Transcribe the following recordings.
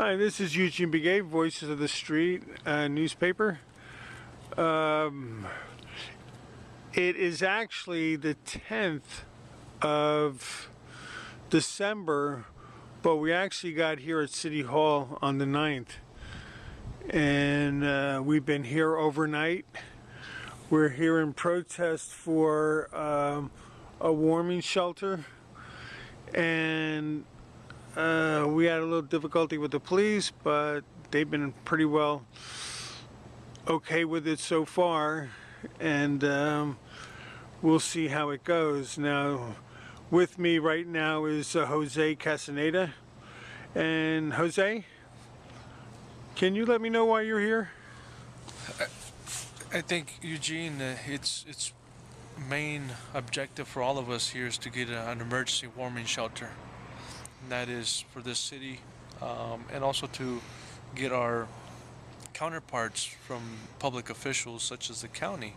Hi, this is Eugene Begay, Voices of the Street newspaper. It is actually the 10th of December, but we actually got here at City Hall on the 9th. And we've been here overnight. We're here in protest for a warming shelter. And we had a little difficulty with the police, but they've been pretty well okay with it so far, and we'll see how it goes. Now, with me right now is Jose Castaneda. And Jose, can you let me know why you're here? I think, Eugene, its main objective for all of us here is to get an emergency warming shelter. And that is for this city, and also to get our counterparts from public officials such as the county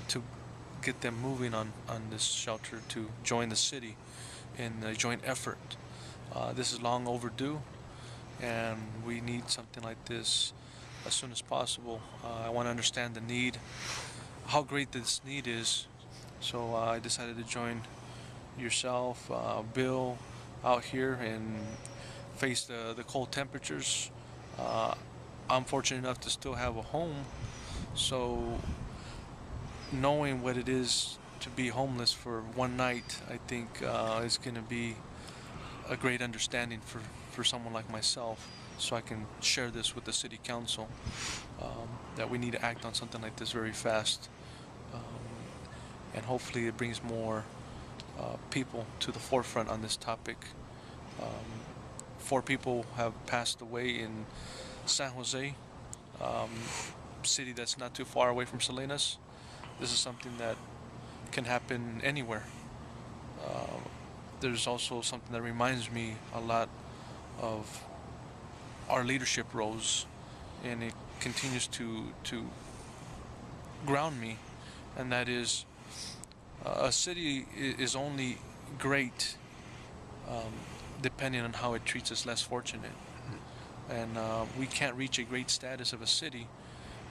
to get them moving on this shelter to join the city in a joint effort. This is long overdue, and we need something like this as soon as possible. I want to understand the need, how great this need is, so I decided to join yourself, Bill, out here and face the cold temperatures. I'm fortunate enough to still have a home, so knowing what it is to be homeless for one night, I think is going to be a great understanding for someone like myself, so I can share this with the city council, that we need to act on something like this very fast, and hopefully it brings more people to the forefront on this topic. 4 people have passed away in San Jose, city that's not too far away from Salinas. This is something that can happen anywhere. There's also something that reminds me a lot of our leadership roles, and it continues to ground me, and that is a city is only great depending on how it treats us less fortunate. And we can't reach a great status of a city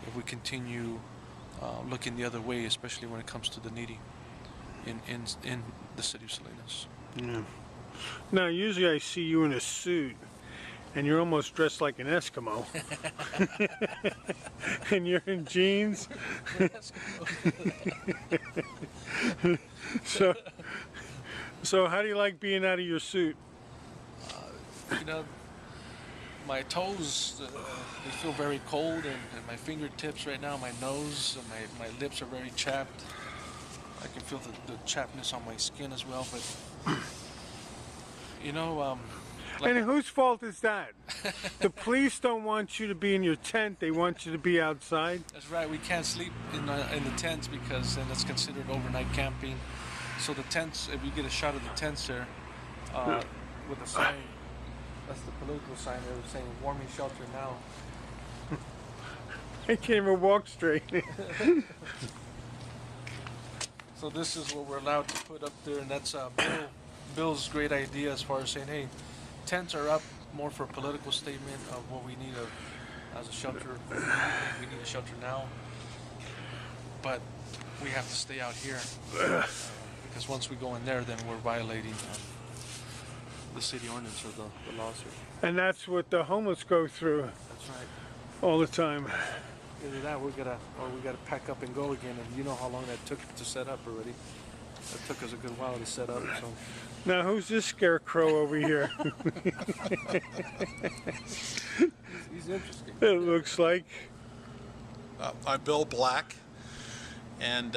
if we continue looking the other way, especially when it comes to the needy in the city of Salinas. Yeah. Now, usually I see you in a suit, and you're almost dressed like an Eskimo. And you're in jeans. So how do you like being out of your suit? You know, my toes, they feel very cold, and my fingertips right now, my nose, and my lips are very chapped. I can feel the chappedness on my skin as well, but you know, And whose fault is that? The police don't want you to be in your tent, they want you to be outside? That's right, we can't sleep in the tents because then it's considered overnight camping. So the tents, if you get a shot of the tents there, with a sign, that's the political sign there saying warming shelter now. I can't even walk straight. So this is what we're allowed to put up there, and that's Bill's great idea as far as saying, hey, tents are up more for a political statement of what we need as a shelter. We need a shelter now, but we have to stay out here because once we go in there, then we're violating the city ordinance or the laws here. And that's what the homeless go through. That's right. All the time. Either that, we gotta pack up and go again, and you know how long that took to set up already. That took us a good while to set up. So now, who's this scarecrow over here? he's interesting. It looks like. I'm Bill Black, and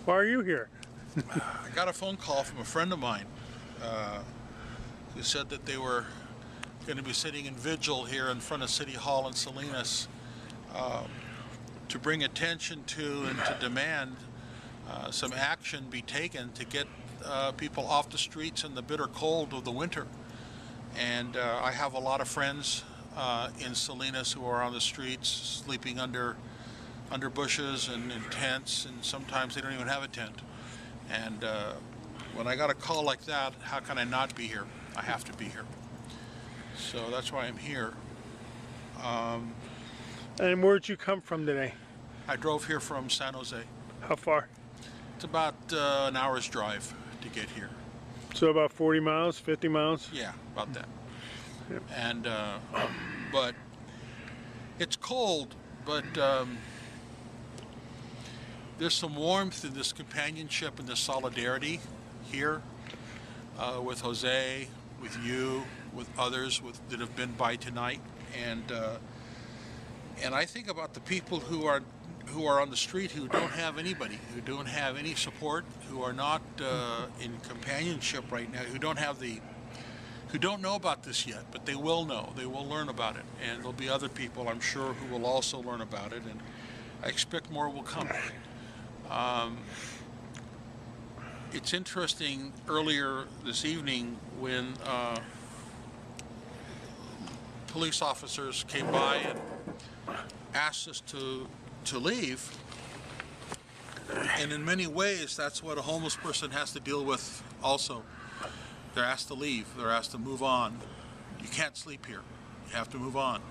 Why are you here? I got a phone call from a friend of mine who said that they were going to be sitting in vigil here in front of City Hall in Salinas to bring attention to and to demand some action be taken to get people off the streets in the bitter cold of the winter. And I have a lot of friends in Salinas who are on the streets sleeping under bushes and in tents, and sometimes they don't even have a tent. And when I got a call like that, how can I not be here? I have to be here. So that's why I'm here. And where'd you come from today? I drove here from San Jose. How far? It's about an hour's drive to get here. So about 40 miles, 50 miles? Yeah, about that. Yep. And but it's cold, but there's some warmth in this companionship and this solidarity here with Jose, with you, with others that have been by tonight, and I think about the people who are on the street who don't have anybody, who don't have any support, who are not in companionship right now, who don't know about this yet, but they will know. They will learn about it, and there'll be other people, I'm sure, who will also learn about it, and I expect more will come. It's interesting, earlier this evening when police officers came by and asked us to leave, and in many ways that's what a homeless person has to deal with also. They're asked to leave, they're asked to move on. You can't sleep here, you have to move on.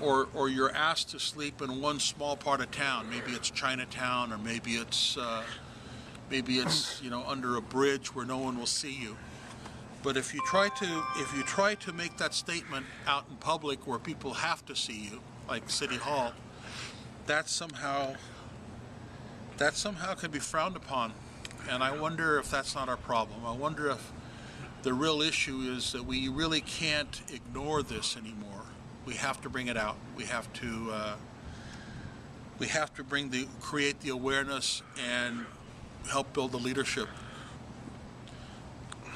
Or you're asked to sleep in one small part of town. Maybe it's Chinatown, or maybe it's under a bridge where no one will see you. But if you try to make that statement out in public where people have to see you, like City Hall, that somehow can be frowned upon. And I wonder if that's not our problem. I wonder if the real issue is that we really can't ignore this anymore. We have to bring it out. We have to create the awareness and help build the leadership,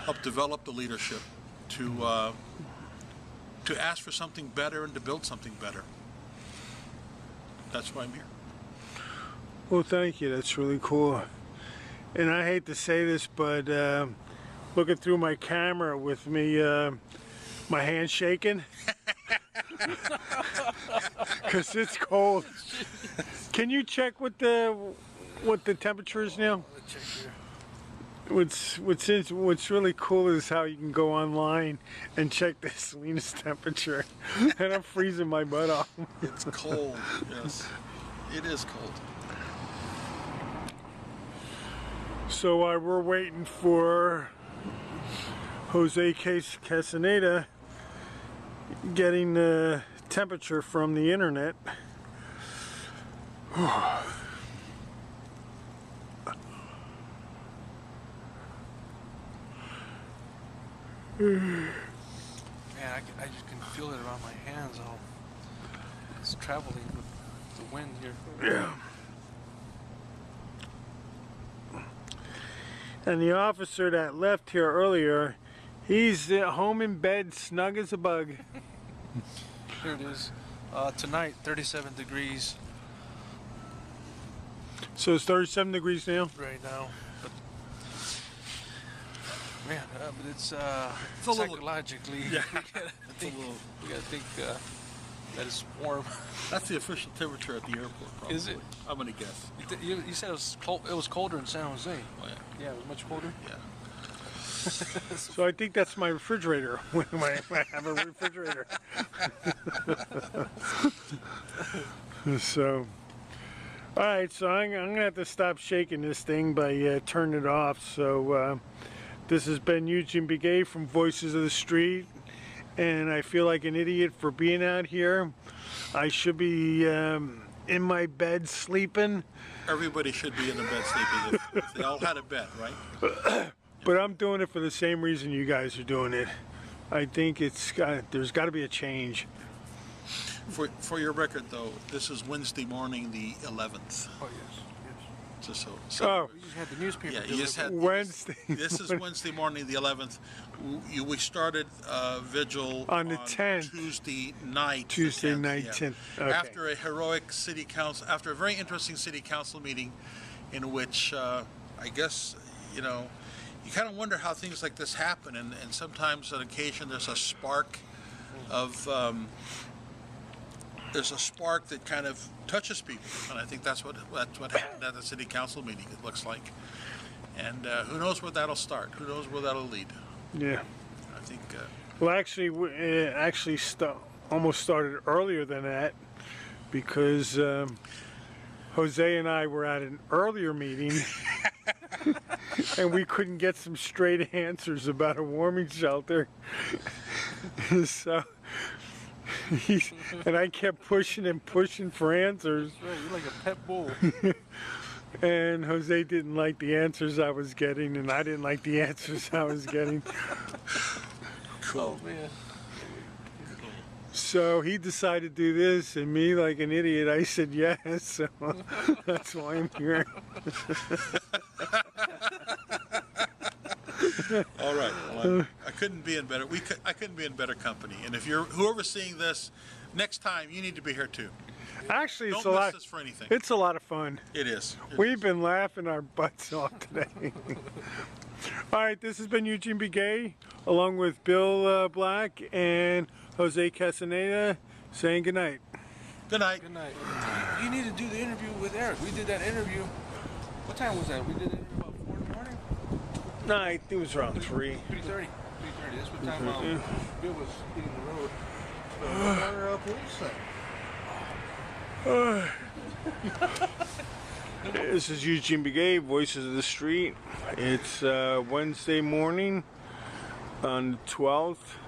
help develop the leadership to ask for something better and to build something better. That's why I'm here. Well, thank you. That's really cool. And I hate to say this, but looking through my camera with me, my hand shaking, because it's cold. Can you check what the temperature is now? Check here. What's really cool is how you can go online and check the Salinas temperature, and I'm freezing my butt off. It's cold. Yes, it is cold. So while we're waiting for Jose Castaneda getting the temperature from the internet, Man, I just can feel it around my hands. It's traveling with the wind here. yeah. And the officer that left here earlier, he's at home in bed, snug as a bug. Here it is. Tonight, 37 degrees So it's 37 degrees now? right now. But man, but it's a little- psychologically. Yeah. We gotta think that it's warm. That's the official temperature at the airport, probably. Is it? I'm gonna guess. You said it was cold. It was colder in San Jose. Oh, yeah. Yeah, it was much colder. Yeah. So I think that's my refrigerator when I have a refrigerator. So, all right, so I'm going to have to stop shaking this thing by turning it off. So this has been Eugene Begay from Voices of the Street, and I feel like an idiot for being out here. I should be in my bed sleeping. Everybody should be in the bed sleeping if they all had a bed, right? But I'm doing it for the same reason you guys are doing it. I think there's got to be a change. For your record, though, this is Wednesday morning, the 11th. Oh yes, Just so. Oh, yes. You just had the newspaper. Yeah, you just had Wednesday. This is Wednesday morning, the 11th. We started vigil On the 10th. Tuesday night. the Tuesday 10th, night, yeah. 10th. Okay. After a heroic city council, after a very interesting city council meeting, in which I guess you kind of wonder how things like this happen, and sometimes on occasion there's a spark of. There's a spark that kind of touches people, and I think that's what happened at the city council meeting. It looks like, and who knows where that'll start? Who knows where that'll lead? Yeah. I think Well, actually, it actually almost started earlier than that because Jose and I were at an earlier meeting and we couldn't get some straight answers about a warming shelter. So, and I kept pushing and pushing for answers. Right, you're like a pet bull. And Jose didn't like the answers I was getting, and I didn't like the answers I was getting. Oh man. So he decided to do this, and me, like an idiot, I said yes. So that's why I'm here. All right. Well, I couldn't be in better. I couldn't be in better company. And if you're whoever's seeing this, next time you need to be here too. Actually, it's Don't a miss lot. this for anything. It's a lot of fun. It is. We've been laughing our butts off today. All right, this has been Eugene B. Gay, along with Bill Black and Jose Castaneda, saying good night. Good night. Good night. You need to do the interview with Eric. We did that interview. What time was that? We did it about 4 in the morning? No, I think it was around 3. 3:30. 3:30. That's what time Bill was hitting the road. This is Eugene B. Gay, Voices of the Street. It's Wednesday morning on the 12th,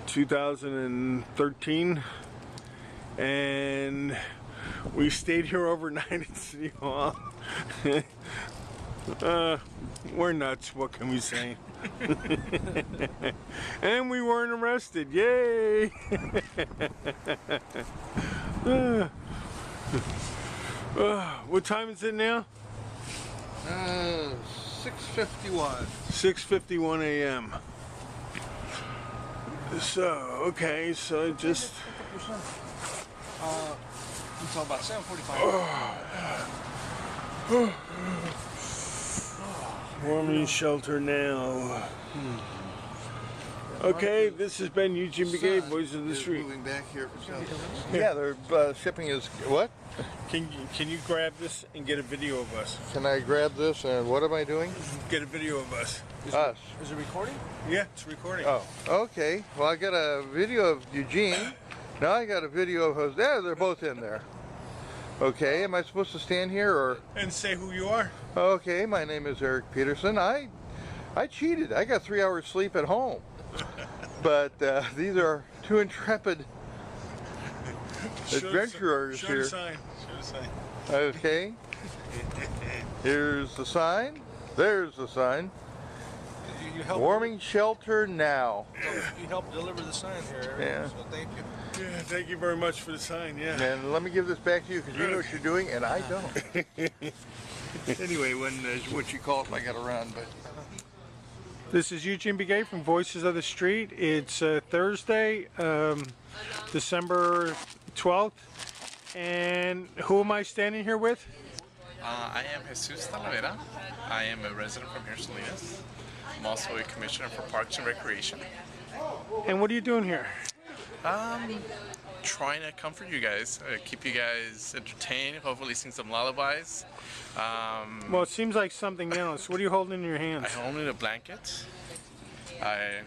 2013. And we stayed here overnight at City Hall. We're nuts, what can we say? And we weren't arrested, yay! What time is it now? 6:51. 6:51 a.m. So, okay, so just... Until about 7:45. Warming shelter now. Okay, this has been Eugene B. Gay, Voices of the Street. Moving back here for some. Yeah, their shipping is what? Can you grab this and get a video of us? Can I grab this and what am I doing? Get a video of us. Us. Is it recording? Yeah, it's recording. Oh, okay. Well, I got a video of Eugene. Now I got a video of Jose. There, they're both in there. Okay, am I supposed to stand here or? And say who you are. Okay, my name is Eric Peterson. I cheated. I got 3 hours sleep at home. But these are two intrepid adventurers show here. the sign. Show the sign. Okay. Here's the sign. There's the sign. You helped. Warming shelter now. You helped deliver the sign here, Eric. Yeah. So thank you. Yeah, thank you very much for the sign, yeah. And let me give this back to you because you know what you're doing and I don't. Anyway, when what you call it, I got to run. But This is Eugene B. Gay from Voices of the Street. It's Thursday, December 12th. And who am I standing here with? I am Jesus Talavera. I am a resident from here, Salinas. I'm also a commissioner for Parks and Recreation. And what are you doing here? Trying to comfort you guys, keep you guys entertained, hopefully sing some lullabies. Well, it seems like something else. What are you holding in your hands? I'm only a blanket. I'm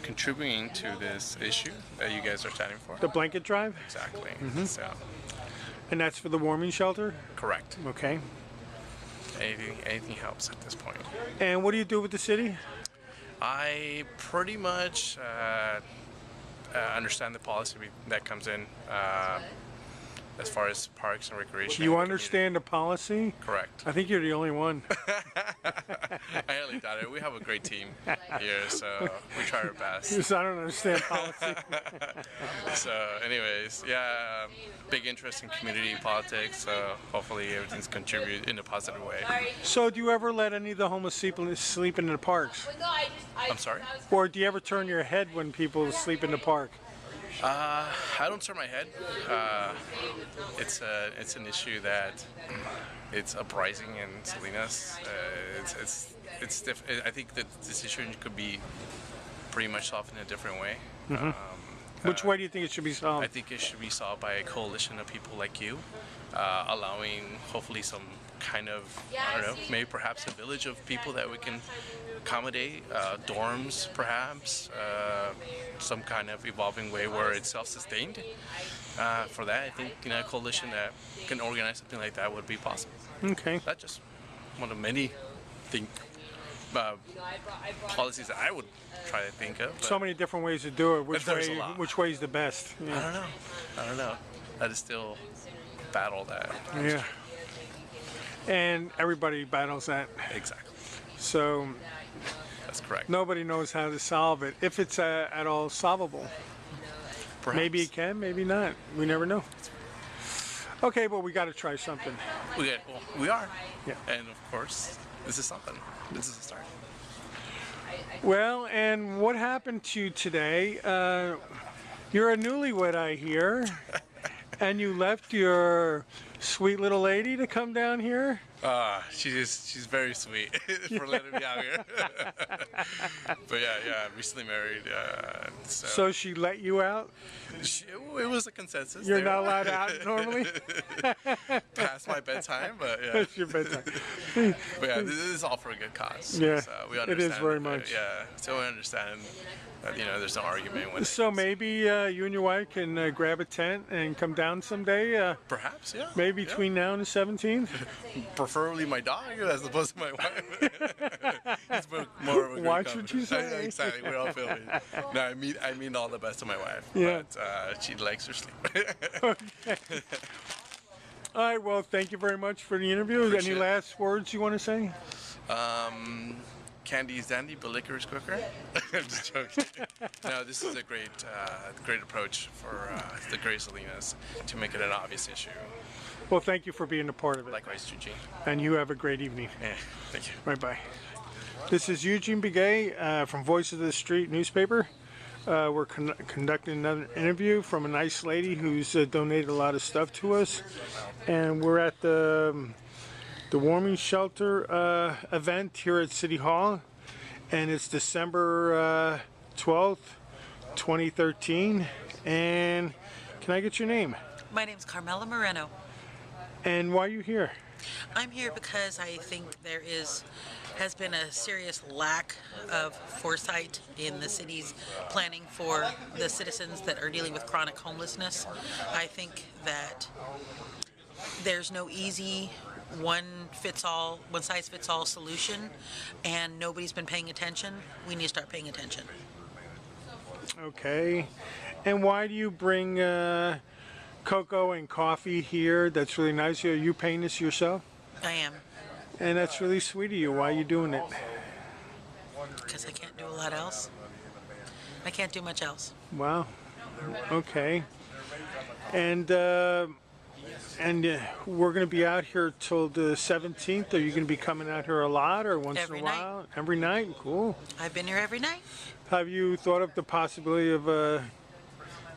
contributing to this issue that you guys are standing for. The blanket drive? Exactly. So, And that's for the warming shelter? correct. Okay. Anything helps at this point. And what do you do with the city? I pretty much understand the policy that comes in as far as parks and recreation. You in the understand the policy? community. Correct. I think you're the only one. I highly doubt it. We have a great team here, so we try our best. Because I don't understand policy. So, anyways, yeah, big interest in community politics. So hopefully everything's contributed in a positive way. So do you ever let any of the homeless sleep in the parks? I'm sorry. Or do you ever turn your head when people sleep in the park? I don't turn my head. It's an issue that it's uprising in Salinas. I think that this issue could be pretty much solved in a different way. Which way do you think it should be solved? I think it should be solved by a coalition of people like you, allowing hopefully some kind of, I don't know, maybe perhaps a village of people that we can accommodate, dorms perhaps, some kind of evolving way where it's self-sustained. For that, I think a coalition that can organize something like that would be possible. Okay. That's just one of many think policies that I would try to think of. So many different ways to do it. There's a lot. Which way is the best? Yeah. I don't know. That is still a battle that. Yeah. And everybody battles that. Exactly. So That's correct. nobody knows how to solve it. If it's at all solvable. Perhaps. Maybe it can, maybe not. We never know. Okay, but we got to try something. We are. Yeah. And of course, this is something. This is a start. Well, and what happened to you today? You're a newlywed, I hear. And you left your sweet little lady to come down here? She's very sweet for letting me out here. But yeah, recently married. So she let you out? It was a consensus. You're not allowed out normally? Past my bedtime, but yeah. It's your bedtime. But yeah, this is all for a good cause. Yeah, So we understand it is very much. Yeah, so we understand that, there's no argument with So it. maybe you and your wife can grab a tent and come down someday? Perhaps, yeah. Maybe yeah. between now and the 17th? Preferably my dog as opposed to my wife. It's more of a good Watch what you combination. say. Exactly, we're all filming. No, I mean all the best to my wife. Yeah. But she likes her sleep. All right, well, thank you very much for the interview. Appreciate Any it. last words you want to say? Candy is dandy, but liquor is quicker. I'm just joking. No, this is a great approach for the Great Salinas to make it an obvious issue. Well, thank you for being a part of it. Likewise, Eugene. And you have a great evening. Yeah, thank you. Bye-bye. This is Eugene Begay from Voice of the Street newspaper. We're conducting another interview from a nice lady who's donated a lot of stuff to us. And we're at the warming shelter event here at City Hall. And it's December 12th, 2013. And can I get your name? My name's Carmela Moreno. And why are you here? I'm here because I think there has been a serious lack of foresight in the city's planning for the citizens that are dealing with chronic homelessness. I think that there's no easy one size fits all solution, and nobody's been paying attention. We need to start paying attention. Okay. And why do you bring cocoa and coffee here? That's really nice. Are you paying this yourself? I am, And that's really sweet of you. Why are you doing it? because I can't do a lot else. I can't do much else. Wow. Okay. And we're going to be out here till the 17th. Are you going to be coming out here a lot or once Every in a night. while? Every night? Cool. I've been here every night. Have you thought of the possibility of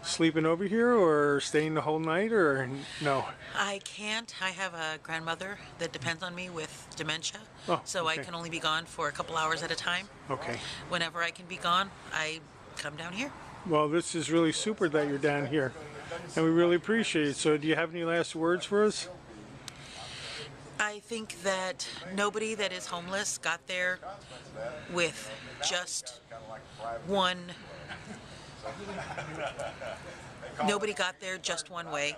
sleeping over here or staying the whole night or no? I can't. I have a grandmother that depends on me with dementia, Oh, so I okay. can only be gone for a couple hours at a time. Okay. Whenever I can be gone, I come down here. Well, this is really super that you're down here, and we really appreciate it. So do you have any last words for us? I think that nobody that is homeless got there with just one. Nobody got there just one way.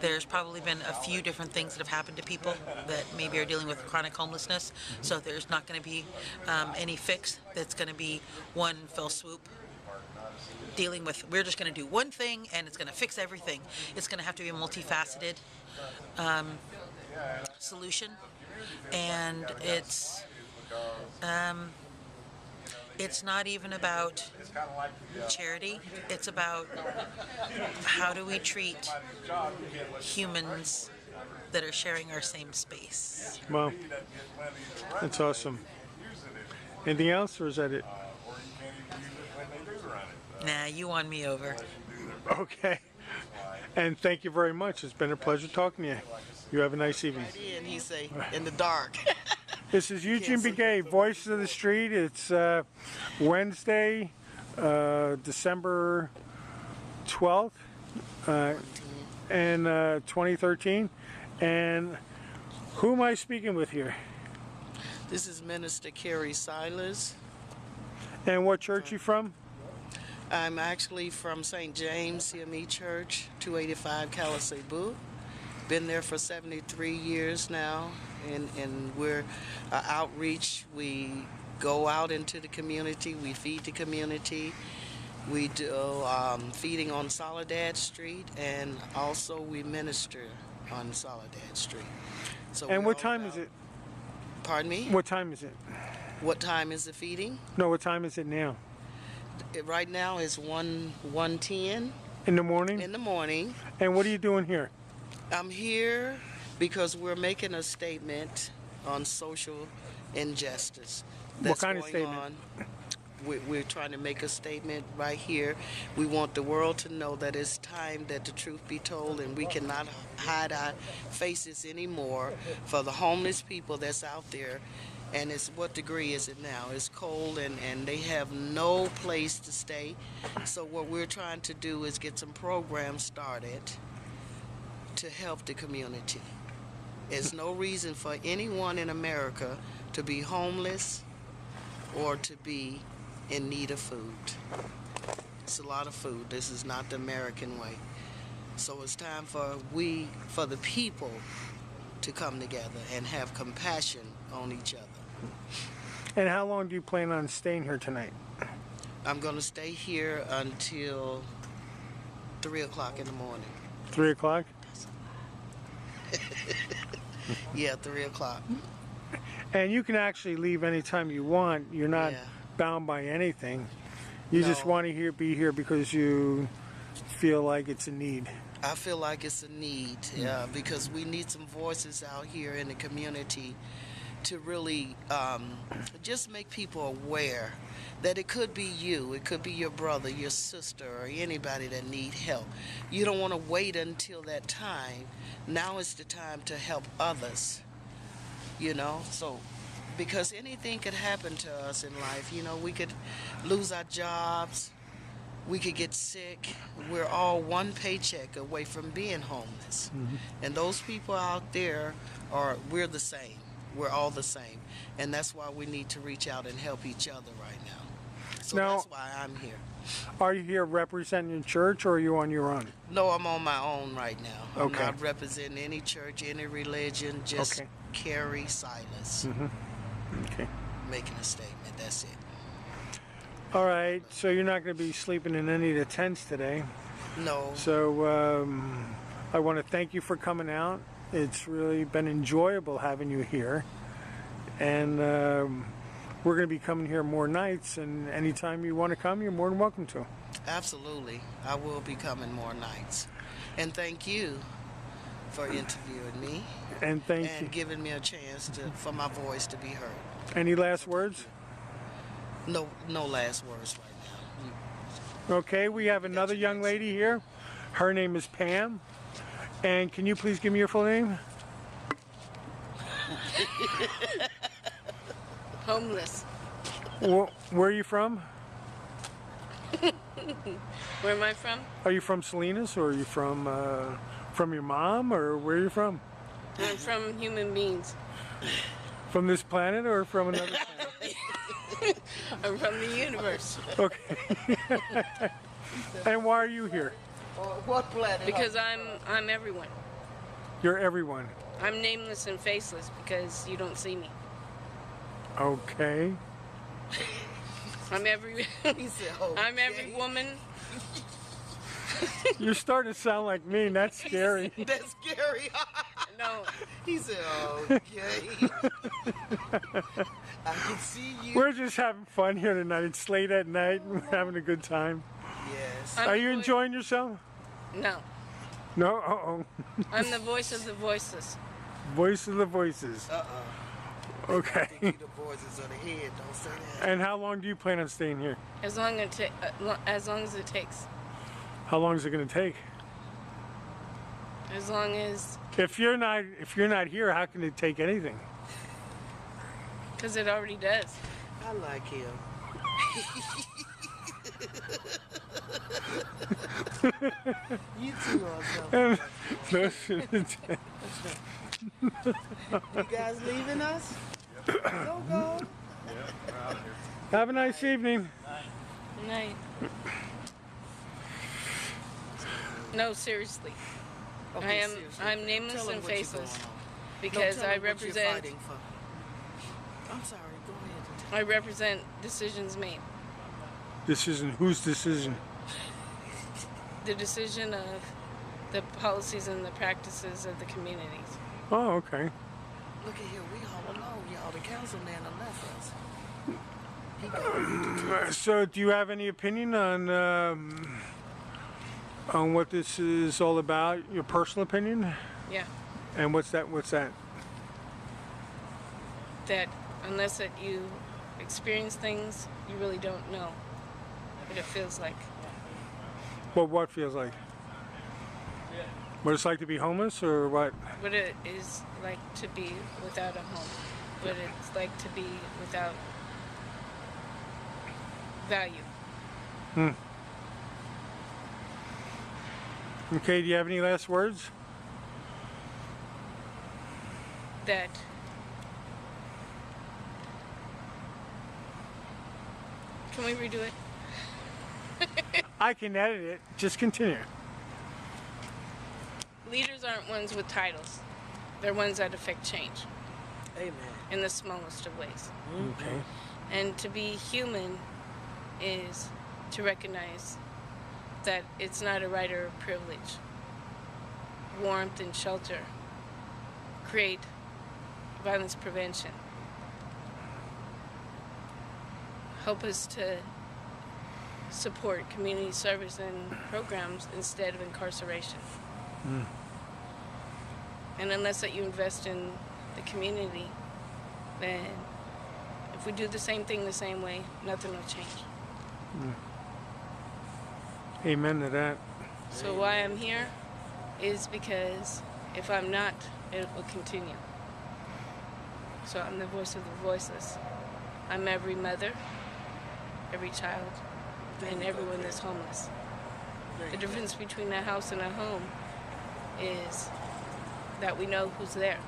There's probably been a few different things that have happened to people that maybe are dealing with chronic homelessness. So there's not going to be any fix that's going to be one fell swoop. Dealing with, we're just going to do one thing and it's going to fix everything. It's going to have to be a multifaceted solution, and it's not even about charity. It's about how do we treat humans that are sharing our same space. Well, that's awesome. Anything else, or is that it? Nah, you won me over. Okay. And thank you very much. It's been a pleasure talking to you. You have a nice evening. And he say, in the dark. This is Eugene Begay, Voice of the Street. It's Wednesday, December 12th, and 2013. And Who am I speaking with here? This is Minister Carrie Silas. And what church you from? I'm actually from St. James CME Church, 285 Calicebu. Been there for 73 years now, and we're outreach. We go out into the community, we feed the community. We do feeding on Soledad Street, and also we minister on Soledad Street. So And we're what all time about- is it? Pardon me? What time is it? What time is the feeding? No, what time is it now? Right now is 1:10 In the morning? in the morning. And what are you doing here? I'm here because we're making a statement on social injustice. What kind of going statement? on. We're trying to make a statement right here. We want the world to know that it's time that the truth be told, and we cannot hide our faces anymore for the homeless people that's out there. And it's, what degree is it now? It's cold, and they have no place to stay. So what we're trying to do is get some programs started to help the community. There's no reason for anyone in America to be homeless or to be in need of food. It's a lot of food. This is not the American way. So it's time for the people to come together and have compassion on each other. And how long do you plan on staying here tonight? I'm going to stay here until 3 o'clock in the morning. 3 o'clock? Yeah, 3 o'clock. And you can actually leave anytime you want. You're not Yeah. bound by anything. You just No. want to be here because you feel like it's a need. I feel like it's a need, because we need some voices out here in the community to really just make people aware that it could be you, it could be your brother, your sister, or anybody that need help. You don't want to wait until that time. Now is the time to help others, so because anything could happen to us in life. We could lose our jobs, we could get sick. We're all one paycheck away from being homeless. And those people out there we're the same. We're all the same. And that's why we need to reach out and help each other right now. So Now- that's why I'm here. Are you here representing your church, or are you on your own? No, I'm on my own right now. Okay. I'm not representing any church, any religion, just Okay. Carrie Silas Okay. making a statement. That's it. All right, so you're not going to be sleeping in any of the tents today. No. So I want to thank you for coming out. It's really been enjoyable having you here. And we're going to be coming here more nights, and anytime you want to come, you're more than welcome to. Absolutely. I will be coming more nights. And thank you for interviewing me And thank you. and giving me a chance for my voice to be heard. Any last words? No last words right now. Okay, we have another young lady here. Her name is Pam. And can you please give me your full name? Homeless. Where are you from? Where am I from? Are you from Salinas, or are you from your mom, or where are you from? I'm from human beings. From this planet or from another planet? I'm from the universe. Okay. And why are you here? What planet? Because I'm everyone. You're everyone. I'm nameless and faceless because you don't see me. Okay. I'm every He said, "Oh, I'm every woman. You're starting to sound like me, and that's scary. That's scary. No, He said, okay. I can see you. We're just having fun here tonight. It's late at night, and we're having a good time. Yes. I'm Are the you voi- enjoying yourself? No, No? Uh-oh. I'm the voice of the voiceless. Voice of the voices. Okay. You the voices of the head. Don't say that. And how long do you plan on staying here? As long as it takes. How long is it going to take? As long as, If you're not here, how can it take anything? because it already does. I like him. You too are something. No, You guys leaving us? Go, go. Have a nice evening. Good night. No, seriously. Okay, I'm seriously. nameless Tell 'em and what you're faceless going on. because No, tell I 'em what you're represent fighting for. I'm sorry, go ahead. I represent decisions made. Decision? Whose decision? The decision of the policies and the practices of the communities. Oh, okay. Look at here, we all alone, y'all. The councilman done left us. He got So, do you have any opinion on what this is all about? Your personal opinion? Yeah. And what's that? What's that? That unless that you experience things, you really don't know what it feels like. Well, what feels like? What it's like to be homeless, or what? What it is like to be without a home. What it's like to be without value. Okay. Do you have any last words? That can we redo it? I can edit it. Just continue. Leaders aren't ones with titles. They're ones that affect change Amen. in the smallest of ways. Okay. And to be human is to recognize that it's not a right or a privilege. Warmth and shelter create violence prevention. Help us to support community service and programs instead of incarceration. And unless that you invest in the community, then if we do the same thing the same way, nothing will change. Amen to that. So why I'm here is because if I'm not, it will continue. So I'm the voice of the voiceless. I'm every mother, every child, and everyone that's homeless. The difference between a house and a home is that we know who's there.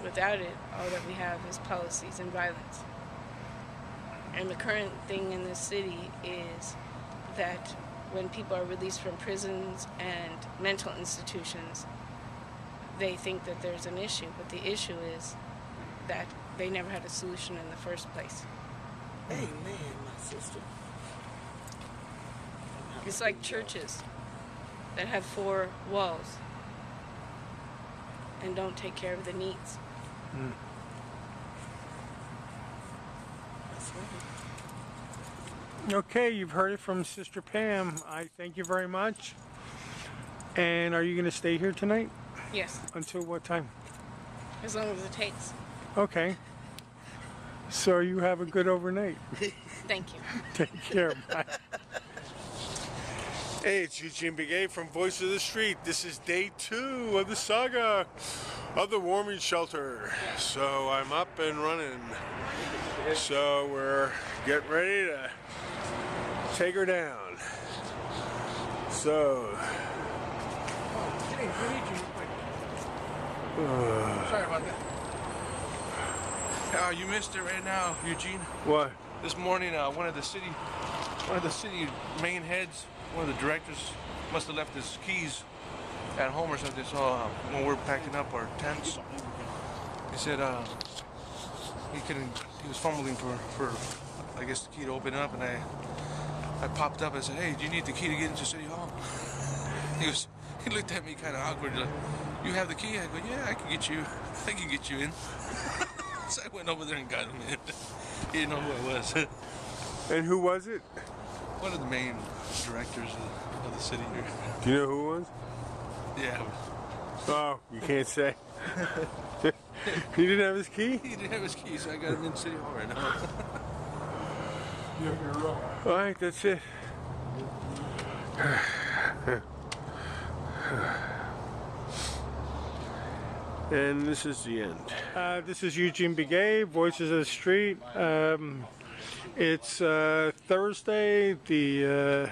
Without it, all that we have is policies and violence. And the current thing in this city is that when people are released from prisons and mental institutions, they think that there's an issue, but the issue is that they never had a solution in the first place. Amen, my sister. It's like churches that have 4 walls and don't take care of the needs. That's right. Okay, you've heard it from Sister Pam. I thank you very much. And are you going to stay here tonight? Yes, Until what time? as long as it takes. Okay. So you have a good overnight. Thank you. Take care. Bye. Hey, it's Eugene Begay from Voice of the Street. This is day 2 of the saga of the warming shelter. So I'm up and running. So we're getting ready to take her down. So. Sorry about that. You missed it right now, Eugene. What? This morning, one of the city main heads, one of the directors, must have left his keys at home or something. So when we're packing up our tents, he said he couldn't. He was fumbling for I guess the key to open it up, and I popped up and said, "Hey, do you need the key to get into City Hall?" He looked at me kind of awkward. Like, "You have the key?" I go, "Yeah, I can get you in." So I went over there and got him in. He didn't know who I was. And who was it? One of the main directors of the city here. Do you know who it was? Yeah, Oh, you can't say. He didn't have his key? he didn't have his keys, so I got him in City Hall right now. All right, that's it. And this is the end. This is Eugene Begay, Voices of the Street. It's Thursday, the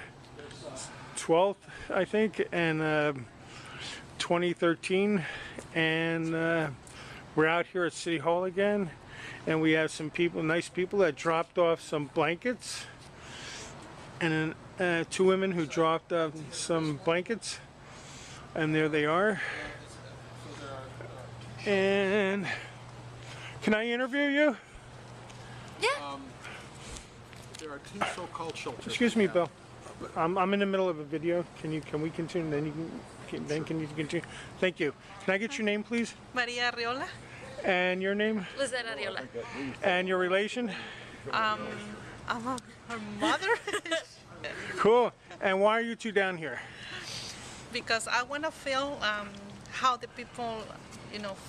12th, I think, and 2013, and we're out here at City Hall again, and we have some people, nice people, that dropped off some blankets, and two women who dropped off some blankets, and there they are. And can I interview you? There are two so-called shelters. Excuse me, Bill. I'm in the middle of a video. Can we continue? Then can you continue? Thank you. Can I get your name, please? Maria Arriola. And your name? Lizette Ariola. And your relation? I'm her mother Cool. And why are you two down here? because I want to feel how the people,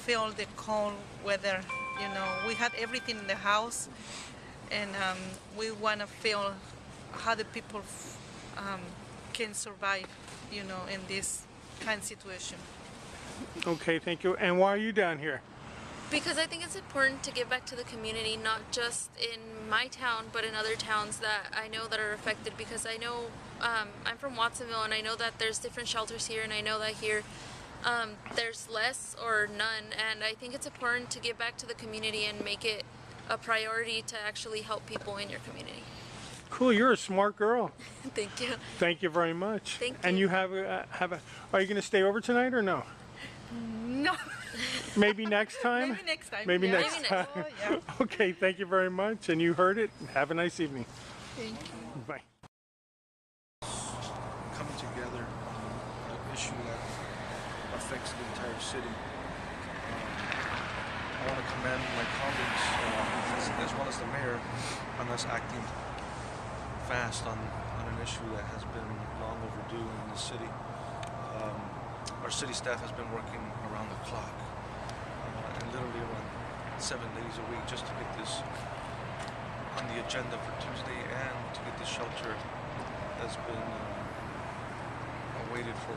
feel the cold weather. We had everything in the house, and we want to feel how the people can survive, in this kind of situation. Okay, thank you. And why are you down here? Because I think it's important to give back to the community, not just in my town, but in other towns that I know that are affected. Because I know I'm from Watsonville, and I know that there's different shelters here, and I know that here there's less or none. And I think it's important to give back to the community and make it a priority to actually help people in your community. Cool. You're a smart girl. Thank you. Thank you very much. Thank And you. you have a. Are you going to stay over tonight or no? No. Maybe next time? Maybe next time. Maybe yeah. next Maybe time. Oh, yeah. Okay, thank you very much. And you heard it. Have a nice evening. Thank you. Bye. Coming together on an issue that affects the entire city. I want to commend my colleagues, as well as the mayor, on us acting fast on an issue that has been long overdue in the city. Our city staff has been working around the clock, and literally around 7 days a week, just to get this on the agenda for Tuesday, and to get this shelter that's been awaited for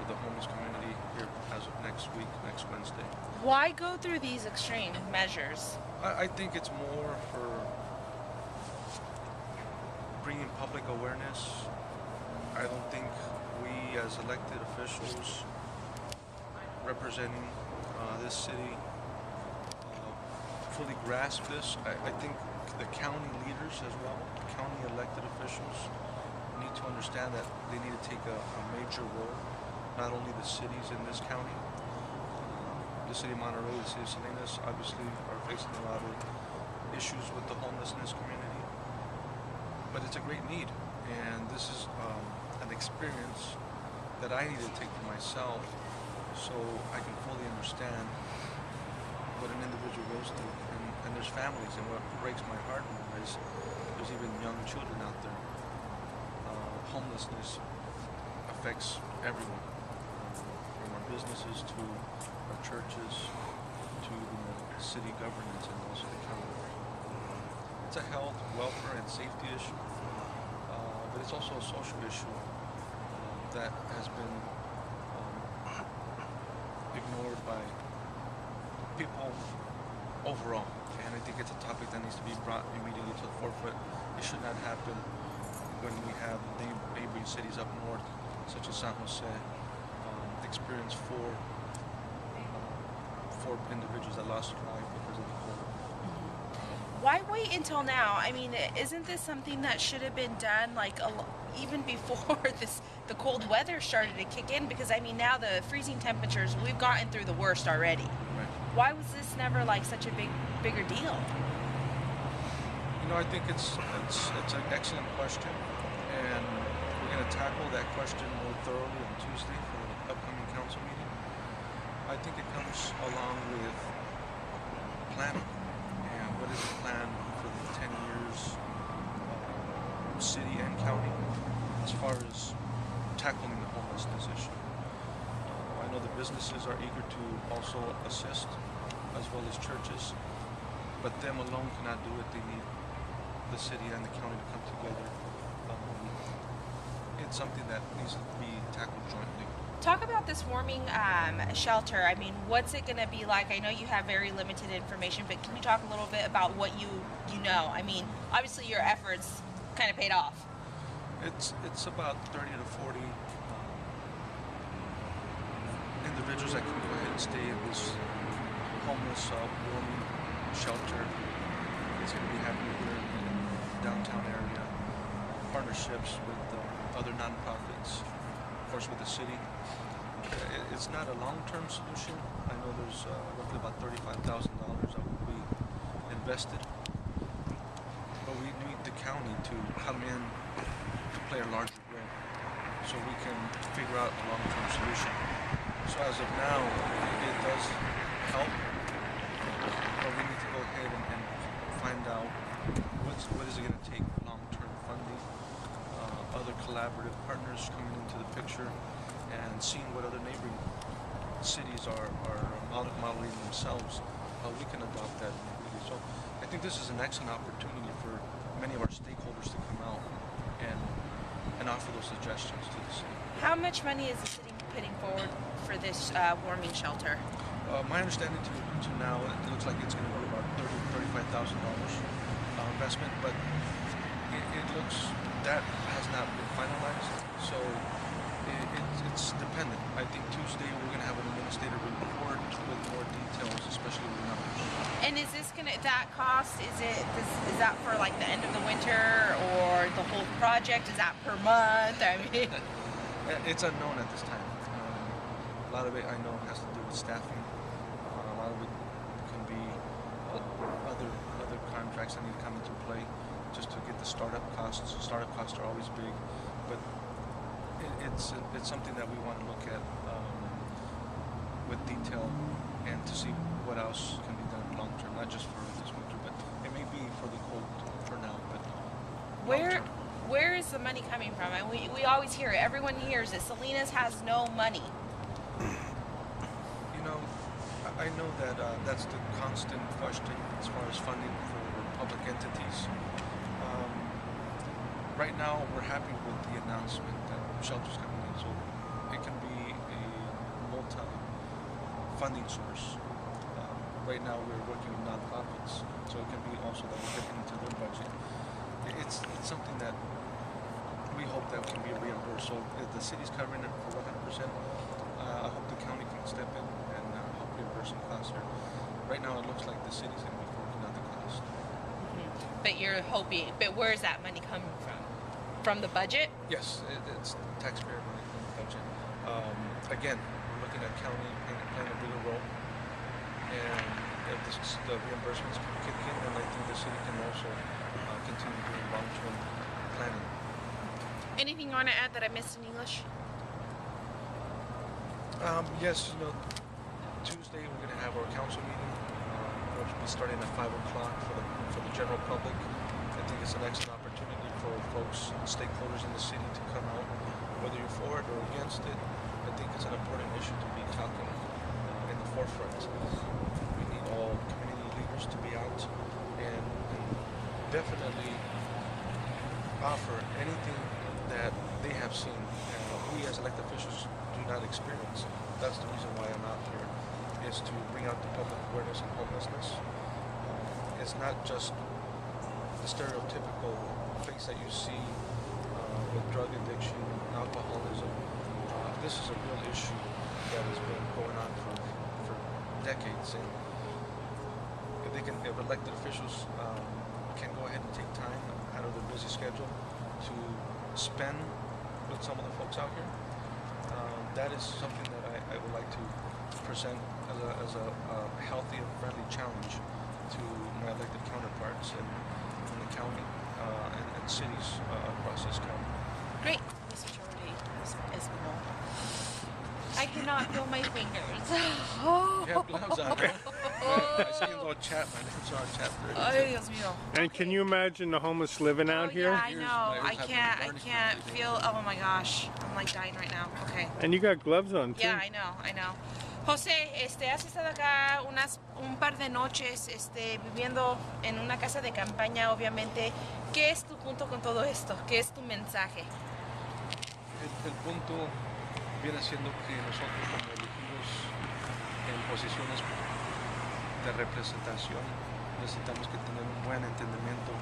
the homeless community here as of next week, next Wednesday. Why go through these extreme measures? I think it's more for bringing public awareness. I don't think we as elected officials representing this city fully grasp this. I think the county leaders as well, county elected officials, need to understand that they need to take a major role. Not only the cities in this county, the city of Monterey, the city of Salinas, obviously are facing a lot of issues with the homelessness community, but it's a great need, and this is an experience that I need to take for myself, so I can fully understand what an individual goes through. And there's families, and what breaks my heart more is there's even young children out there. Homelessness affects everyone, from our businesses to our churches to the city governance and also the county. It's a health, welfare, and safety issue, but it's also a social issue that has been ignored by people overall, and I think it's a topic that needs to be brought immediately to the forefront. It should not happen when we have neighboring cities up north, such as San Jose, experience four individuals that lost their life because of the cold. Why wait until now? I mean, isn't this something that should have been done even before the cold weather started to kick in? Because I mean, now the freezing temperatures, we've gotten through the worst already. Right. Why was this never like such a bigger deal? I think it's an excellent question, and we're going to tackle that question more thoroughly on Tuesday for the upcoming council meeting. I think it comes along with planning, and what is the plan for the 10 years, city and county, as far as tackling the homelessness issue. I know the businesses are eager to also assist, as well as churches, but them alone cannot do it. They need the city and the county to come together. It's something that needs to be tackled jointly. Talk about this warming shelter. I mean, what's it going to be like? I know you have very limited information, but can you talk a little bit about what you know? I mean, obviously your efforts kind of paid off. It's about 30 to 40 individuals that can go ahead and stay in this homeless warming shelter. It's going to be happening here in the downtown area. Partnerships with other nonprofits, of course with the city. It's not a long-term solution. I know there's roughly about $35,000 that will be invested, but we need the county to come in to play a larger role so we can figure out a long-term solution. So as of now, it does help, but we need to go ahead and find out what is it going to take long-term funding, other collaborative partners coming into the picture, and seeing what other neighboring cities are modeling themselves, how we can adopt that immediately. So I think this is an excellent opportunity for many of our stakeholders to come out and offer those suggestions to the city. How much money is the city putting forward for this warming shelter? My understanding to now, it looks like it's going to be about $35,000 investment, but it looks that has not been finalized, so it's dependent. I think Tuesday we're going to have an administrative report with more details, especially with numbers. And is this that cost? Is that for like the end of the winter or the whole project? Is that per month? I mean, it's unknown at this time. A lot of it I know has to do with staffing. A lot of it can be other contracts that need to come into play just to get the startup costs. Startup costs are always big, but it's something that we want to look at with detail and to see what else can be done long term, not just for this winter, but it may be for the cold for now, but where is the money coming from? And we always hear it. Everyone hears it. Salinas has no money. You know, I know that that's the constant question as far as funding for public entities. Right now, we're happy with the announcement that shelter's coming in, so it can be a multi-funding source. Right now, we're working with nonprofits, so it can be also that we're dipping into their budget. It's something that we hope that can be reimbursed. So if the city's covering it for 100%, I hope the county can step in and help reimburse some costs here. Right now, it looks like the city's going to be forking out the cost. But you're hoping. But where is that money coming from? From the budget? Yes, it's taxpayer money from the budget. Again, we're looking at county playing a bigger role, and if the reimbursements can kick in, then I think the city can also continue doing long-term planning. Anything you want to add that I missed in English? Yes, Tuesday we're going to have our council meeting. We'll be starting at 5 o'clock for the general public. I think it's an excellent opportunity for folks, stakeholders in the city to come out, whether you're for it or against it. I think it's an important issue to be talking in the forefront. We need all community leaders to be out and definitely offer anything that they have seen and we as elected officials do not experience. That's the reason why I'm out here, is to bring out the public awareness on homelessness. It's not just the stereotypical face that you see with drug addiction, alcoholism. This is a real issue that has been going on for decades, and if elected officials can go ahead and take time out of their busy schedule to spend with some of the folks out here, that is something that I would like to present as a healthy and friendly challenge to my elected counterparts in the county and cities across this county. Great. Mr. Jordy, Espanol. I cannot feel my fingers. You have gloves on, right? I see you all chat, my name's on chat. Ay, Dios mío. And can you imagine the homeless living out here? Yeah, I know. I can't feel. Oh my gosh, I'm like dying right now. Okay. And you got gloves on too. Yeah, I know. José, has estado acá un par de noches viviendo en una casa de campaña, obviamente. ¿Qué es tu punto con todo esto? ¿Qué es tu mensaje? El punto viene siendo que nosotros como elegidos en posiciones de representación necesitamos que tener un buen entendimiento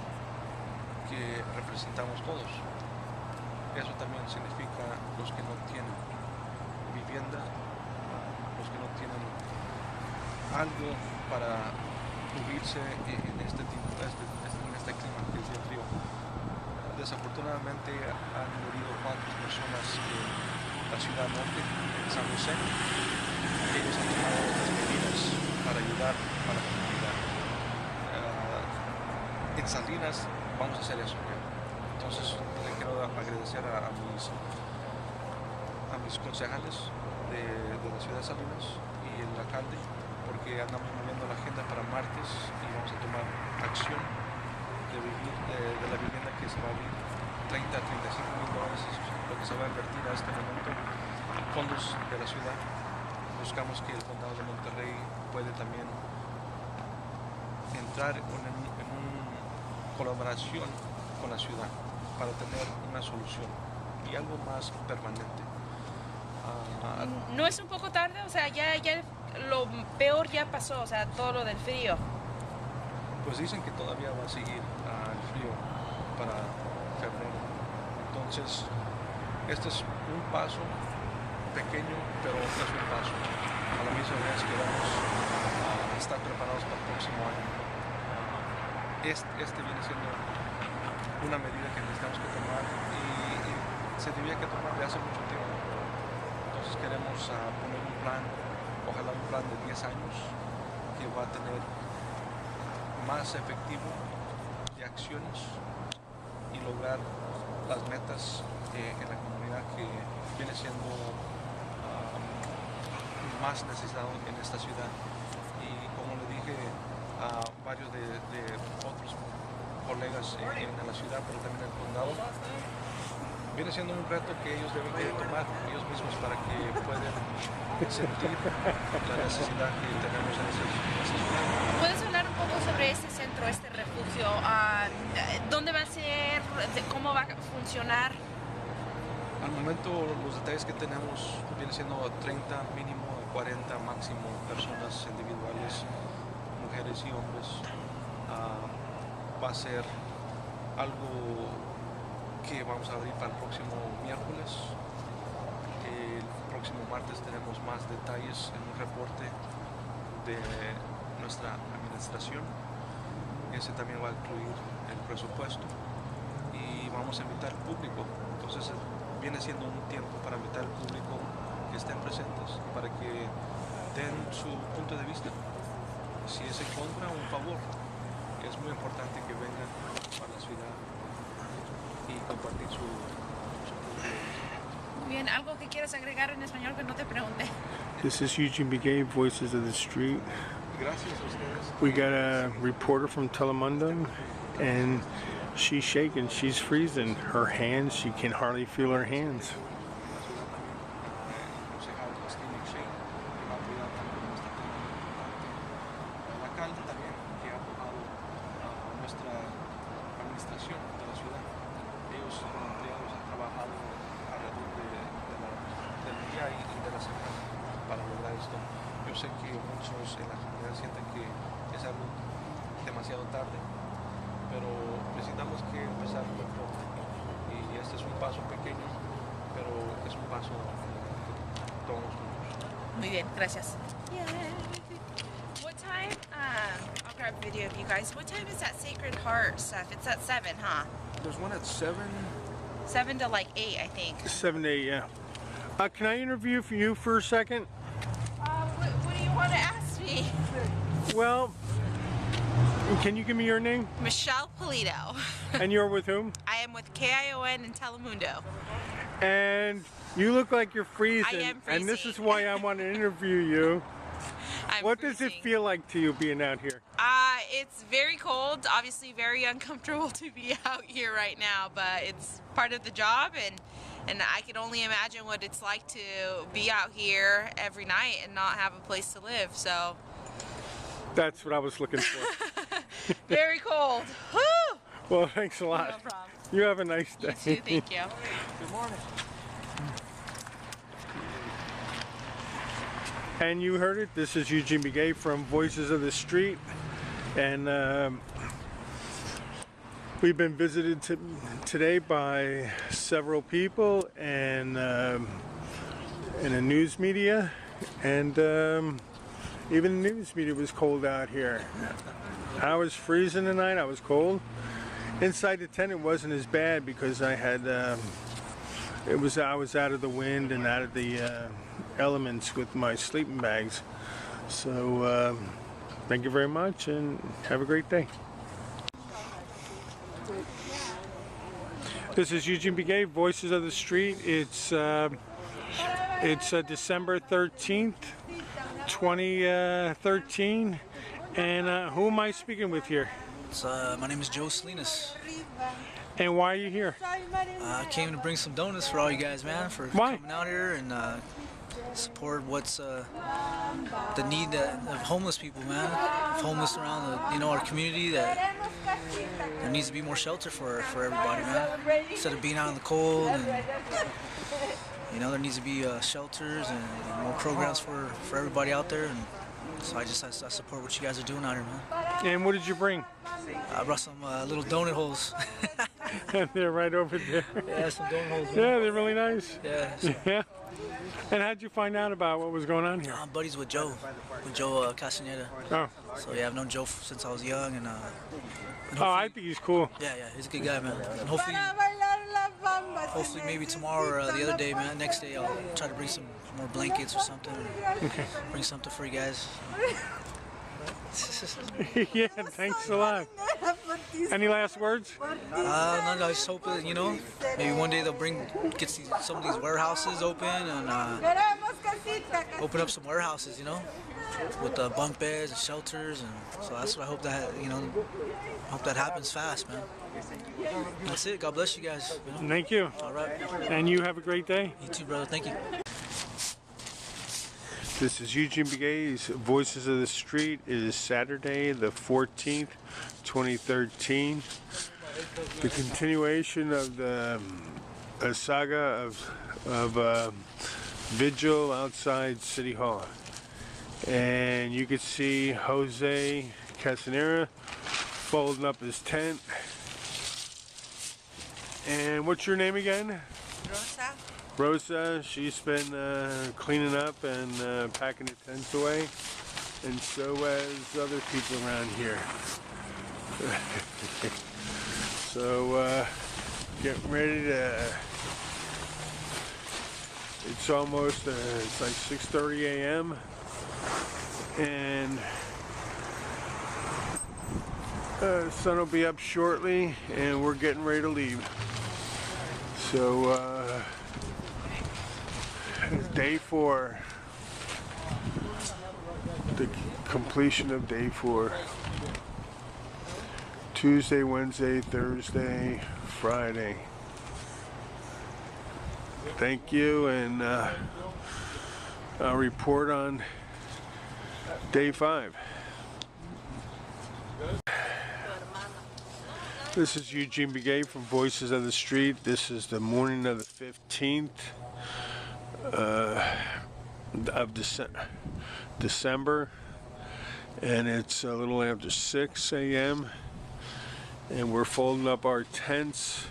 que representamos todos. Eso también significa los que no tienen vivienda, los los que no tienen algo para cubrirse en este clima que es bien frío. Desafortunadamente han morido 4 personas en la ciudad norte, en San José. Ellos han tomado estas medidas para ayudar a la comunidad. En Salinas vamos a hacer eso. Entonces le quiero agradecer a mis concejales de la ciudad de Salinas y el alcalde, porque andamos moviendo la agenda para martes y vamos a tomar acción de la vivienda que se va a abrir. 30 a 35 mil dólares es lo que se va a invertir a este momento, fondos de la ciudad. Buscamos que el condado de Monterrey puede también entrar en una colaboración con la ciudad para tener una solución y algo más permanente. ¿No es un poco tarde? O sea, ya lo peor ya pasó, o sea, todo lo del frío. Pues dicen que todavía va a seguir el frío para febrero. Entonces, este es un paso pequeño, pero es un paso. A la misma vez que vamos a estar preparados para el próximo año. Este viene siendo una medida que necesitamos que tomar y se debía que tomar de hace mucho tiempo. Entonces queremos poner un plan, ojalá un plan de 10 años que va a tener más efectivo de acciones y lograr las metas en la comunidad que viene siendo más necesitado en esta ciudad. Y como le dije a varios de otros colegas en la ciudad, pero también en el condado, viene siendo un reto que ellos deben de tomar ellos mismos para que puedan sentir la necesidad que tenemos en esa ciudad. ¿Puedes hablar un poco sobre este centro, este refugio? ¿Dónde va a ser? ¿Cómo va a funcionar? Al momento los detalles que tenemos vienen siendo 30 mínimo, 40 máximo personas individuales, mujeres y hombres. Va a ser algo que vamos a abrir para el próximo miércoles. El próximo martes tenemos más detalles en un reporte de nuestra administración. Ese también va a incluir el presupuesto y vamos a invitar al público. Entonces viene siendo un tiempo para invitar al público que estén presentes para que den su punto de vista. Si es en contra o en favor, es muy importante que vengan a la ciudad y compartir su punto de vista. Muy bien, ¿algo que quieras agregar en español que no te pregunté? This is Eugene Begay, Voices of the Street. Gracias a ustedes. We got a reporter from Telemundo, and she's shaking, she's freezing. Her hands, she can hardly feel her hands. Yo sé que muchos en la comunidad sienten que es algo demasiado tarde, pero necesitamos que empezar muy pronto. Y este es un paso pequeño, pero es un paso todos juntos. Muy bien, gracias. What time? I'll grab a video of you guys. What time is that Sacred Heart stuff? It's at 7, huh? There's one at 7. 7 to like 8, I think. 7 to 8, yeah. Can I interview you for a second? What do you want to ask me? Well, can you give me your name? Michelle Polito. And you're with whom? I am with KION and Telemundo. And you look like you're freezing. I am And this freezing. is why I want to interview you. What does it freezing. feel like to you being out here? It's very cold, obviously very uncomfortable to be out here right now, but it's part of the job, and I can only imagine what it's like to be out here every night and not have a place to live, so. That's what I was looking for. Very cold. Woo! Well, thanks a lot. No problem. You have a nice day. You too, thank you. Good morning. And you heard it, this is Eugene Begay from Voices of the Street, and we've been visited today by several people and in the news media, and even the news media was cold out here. I was freezing tonight. I was cold. Inside the tent, it wasn't as bad because I had I was out of the wind and out of the elements with my sleeping bags. So thank you very much and have a great day. This is Eugene Begay, Voices of the Street. It's December 13th, 2013. And who am I speaking with here? My name is Joe Salinas. And why are you here? I came to bring some donuts for all you guys, man, for coming out here and support what's the need of homeless people, man. Of homeless around our community, that there needs to be more shelter for everybody, man. Instead of being out in the cold, and there needs to be shelters and more programs for everybody out there. And so I support what you guys are doing out here, man. And what did you bring? I brought some little donut holes. They're right over there. Yeah, some donut holes. Man. Yeah, they're really nice. Yeah. Yeah. And how'd you find out about what was going on here? I'm buddies with Joe Castaneda. Oh. So yeah, I've known Joe since I was young, and I think he's cool. Yeah, he's a good guy, man. And hopefully maybe tomorrow or the other day, man, next day I'll try to bring some more blankets or something. Okay. Bring something for you guys. Yeah, thanks a lot. Any last words? No, I just hope that, maybe one day they'll get some of these warehouses open and open up some warehouses, with bunk beds and shelters, and so that's what I hope that happens fast, man. That's it. God bless you guys. Thank you. All right. And you have a great day. You too, brother. Thank you. This is Eugene Begay's Voices of the Street. It is Saturday, the 14th, 2013. The continuation of the saga of vigil outside City Hall. And you can see Jose Castanera folding up his tent. And what's your name again? Rosa. Rosa, she's been cleaning up and packing the tents away, and so has other people around here. So getting ready to, it's almost, it's like 6:30 a.m. and the sun will be up shortly and we're getting ready to leave. So day 4, the completion of day 4. Tuesday, Wednesday, Thursday, Friday. Thank you, and I'll report on day 5. This is Eugene Begay from Voices of the Street. This is the morning of the 15th of December, and it's a little after 6 a.m. and we're folding up our tents.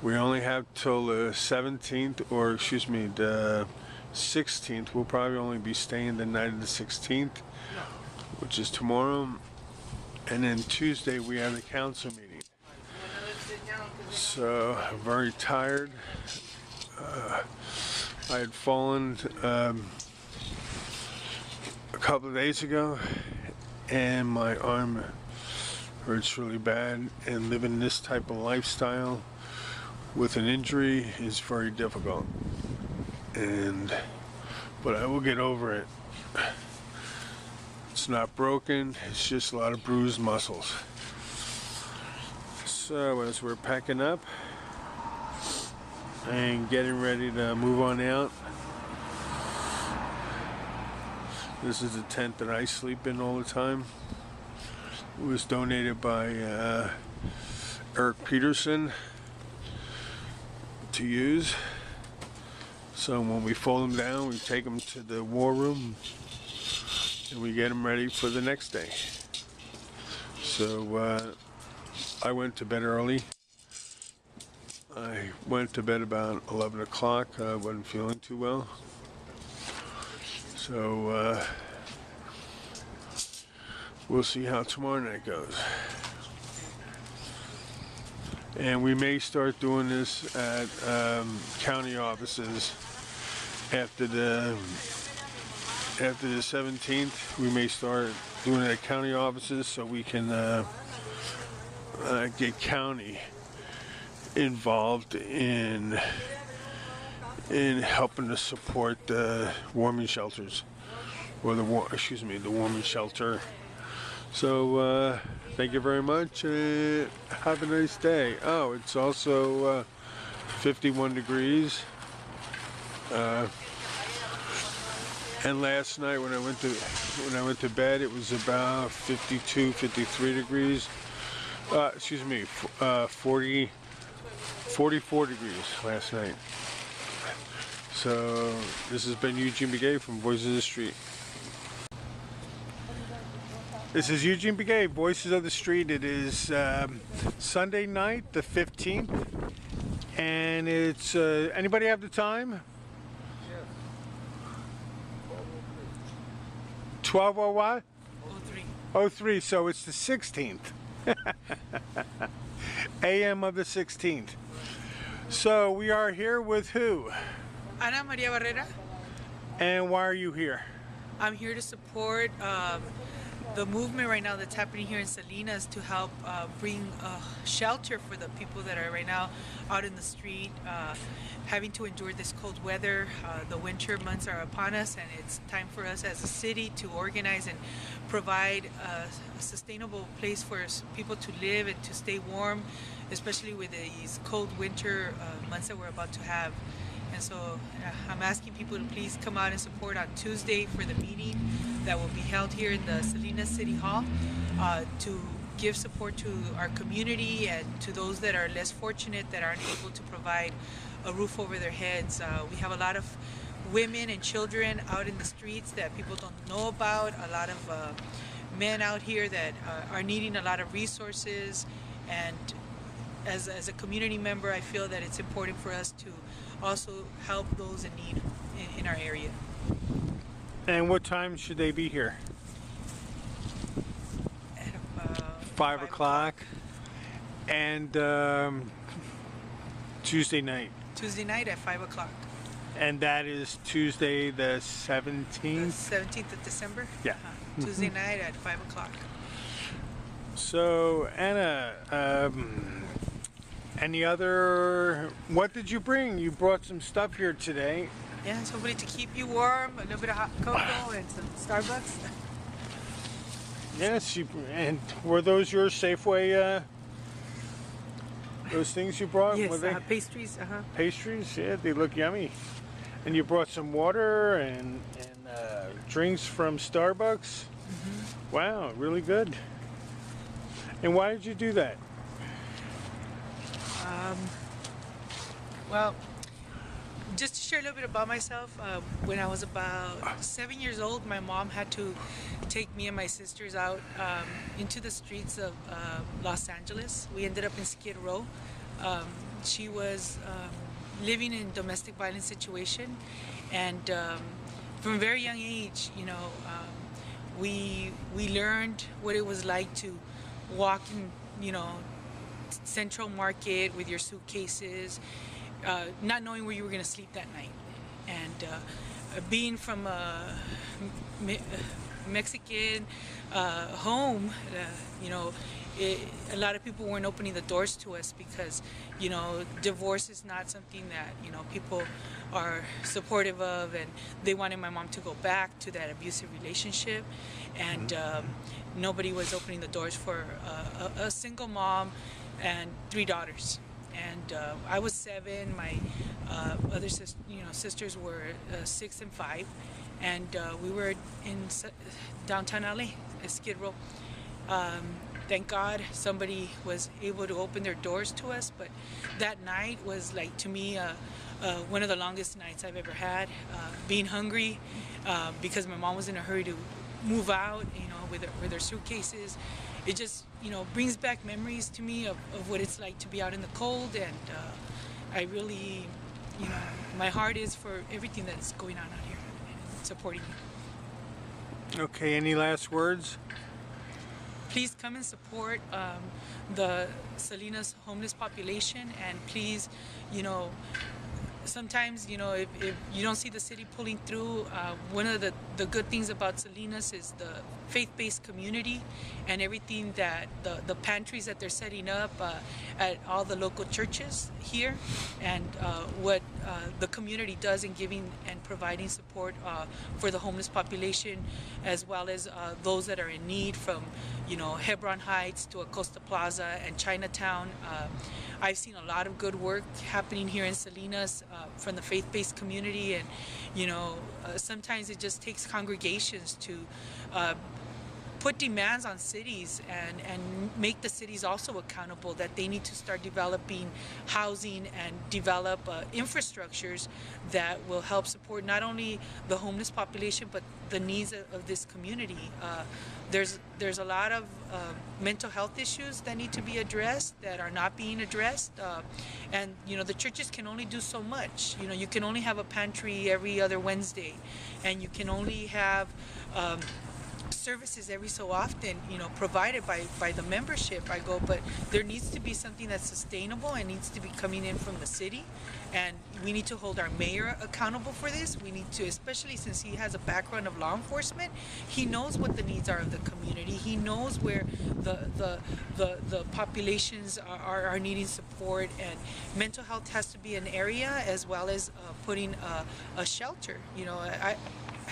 We only have till the 17th, or excuse me, the 16th. We'll probably only be staying the night of the 16th, which is tomorrow, and then Tuesday we have the council meeting. So I'm very tired. I had fallen a couple of days ago, and my arm hurts really bad, and living this type of lifestyle with an injury is very difficult. But I will get over it. It's not broken, it's just a lot of bruised muscles. So as we're packing up and getting ready to move on out, this is the tent that I sleep in all the time. It was donated by Eric Peterson to use. So when we fold them down, we take them to the war room and we get them ready for the next day. So I went to bed early I went to bed about 11 o'clock. I wasn't feeling too well. So we'll see how tomorrow night goes. And we may start doing this at county offices after the 17th. We may start doing it at county offices so we can get county involved in helping to support the warming shelters, or the warming shelter. So thank you very much. Have a nice day. Oh, it's also 51 degrees. And last night when I went to bed, it was about 52, 53 degrees. 44 degrees last night. So this has been Eugene Begay from Voices of the Street. This is Eugene Begay, Voices of the Street. It is Sunday night, the 15th, and it's anybody have the time? 12:00 what? 03. So it's the 16th. AM of the 16th. So we are here with who? Ana Maria Barrera. And why are you here? I'm here to support the movement right now that's happening here in Salinas to help bring shelter for the people that are right now out in the street, having to endure this cold weather. The winter months are upon us, and it's time for us as a city to organize and provide a sustainable place for people to live and to stay warm, especially with these cold winter months that we're about to have. And so I'm asking people to please come out and support on Tuesday for the meeting that will be held here in the Salinas City Hall to give support to our community and to those that are less fortunate that aren't able to provide a roof over their heads. We have a lot of women and children out in the streets that people don't know about, a lot of men out here that are needing a lot of resources. And as a community member, I feel that it's important for us to also help those in need in our area. And what time should they be here? At about 5 o'clock. And Tuesday night. Tuesday night at 5 o'clock. And that is Tuesday the 17th? The 17th of December? Yeah. Tuesday night at 5 o'clock. So, Anna, what did you bring? You brought some stuff here today. Yeah, it's hopefully to keep you warm, a little bit of hot cocoa and some Starbucks. Yes, and were those your Safeway, those things you brought? Yes, were they? Pastries. Pastries, yeah, they look yummy. And you brought some water and drinks from Starbucks. Mm-hmm. Wow, really good. And why did you do that? Well, just to share a little bit about myself, when I was about 7 years old, my mom had to take me and my sisters out into the streets of Los Angeles. We ended up in Skid Row. She was living in a domestic violence situation, and from a very young age, we learned what it was like to walk in, Central Market with your suitcases, not knowing where you were going to sleep that night. And being from a Mexican home, a lot of people weren't opening the doors to us because, divorce is not something that, people are supportive of, and they wanted my mom to go back to that abusive relationship. And nobody was opening the doors for a single mom and 3 daughters. And I was 7. My other sisters were 6 and 5, and we were in downtown LA at Skid Row. Thank God somebody was able to open their doors to us, but that night was, like, to me, one of the longest nights I've ever had. Being hungry because my mom was in a hurry to move out, with her suitcases. It just, brings back memories to me of what it's like to be out in the cold, and I really, my heart is for everything that's going on out here and supporting you. Okay, any last words? Please come and support the Salinas homeless population, and please, sometimes, if you don't see the city pulling through, one of the good things about Salinas is the faith-based community and everything that the pantries that they're setting up at all the local churches here, and what the community does in giving and providing support for the homeless population, as well as those that are in need, from Hebron Heights to Acosta Plaza and Chinatown. I've seen a lot of good work happening here in Salinas from the faith-based community, and sometimes it just takes congregations to put demands on cities and make the cities also accountable that they need to start developing housing and develop infrastructures that will help support not only the homeless population but the needs of this community. There's a lot of mental health issues that need to be addressed that are not being addressed, and the churches can only do so much. You can only have a pantry every other Wednesday, and you can only have services every so often, provided by the membership I go, but there needs to be something that's sustainable and needs to be coming in from the city, and we need to hold our mayor accountable for this. We need to, especially since he has a background of law enforcement, he knows what the needs are of the community. He knows where the populations are needing support, and mental health has to be an area, as well as putting a shelter.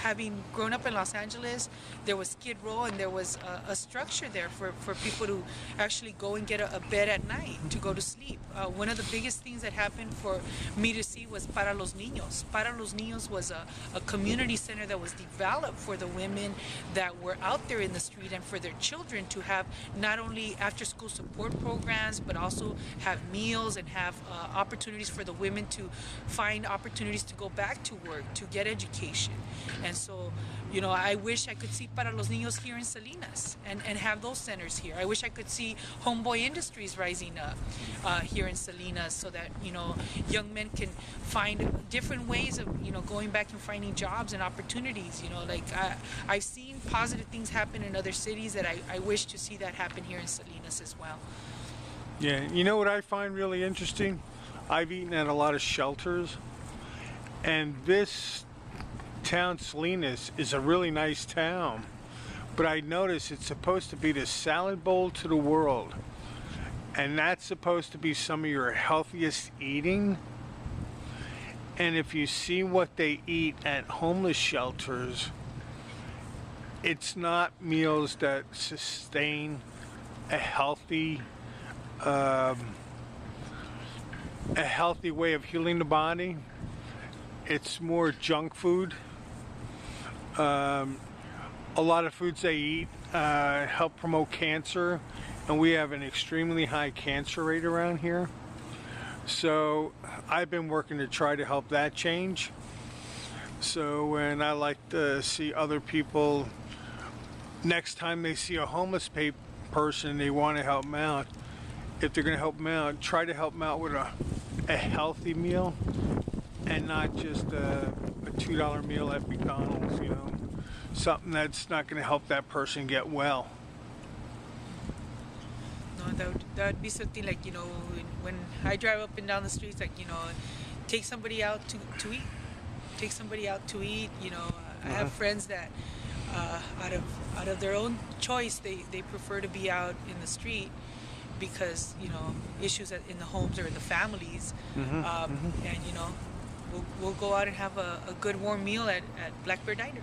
Having grown up in Los Angeles, there was Skid Row, and there was a structure there for people to actually go and get a bed at night to go to sleep. One of the biggest things that happened for me to see was Para los Niños. Para los Niños was a community center that was developed for the women that were out there in the street, and for their children to have not only after-school support programs, but also have meals and have opportunities for the women to find opportunities to go back to work, to get education. And so, I wish I could see Para los Niños here in Salinas and have those centers here. I wish I could see Homeboy Industries rising up here in Salinas, so that, young men can find different ways of, going back and finding jobs and opportunities. I've seen positive things happen in other cities that I wish to see that happen here in Salinas as well. Yeah, you know what I find really interesting? I've eaten at a lot of shelters, and this town, Salinas, is a really nice town, but I notice it's supposed to be the salad bowl to the world, and that's supposed to be some of your healthiest eating. And if you see what they eat at homeless shelters, it's not meals that sustain a healthy way of healing the body. It's more junk food. A lot of foods they eat help promote cancer, and we have an extremely high cancer rate around here. So I've been working to try to help that change. So, and I like to see other people, next time they see a homeless person, they want to help them out. If they're going to help them out, try to help them out with a healthy meal, and not just a $2 meal at McDonald's, something that's not going to help that person get well. No, that would be something like, when I drive up and down the streets, like, take somebody out to eat. Take somebody out to eat. I have friends that out of their own choice, they prefer to be out in the street because, issues in the homes or in the families. And, we'll go out and have a good warm meal at Black Bear Diner.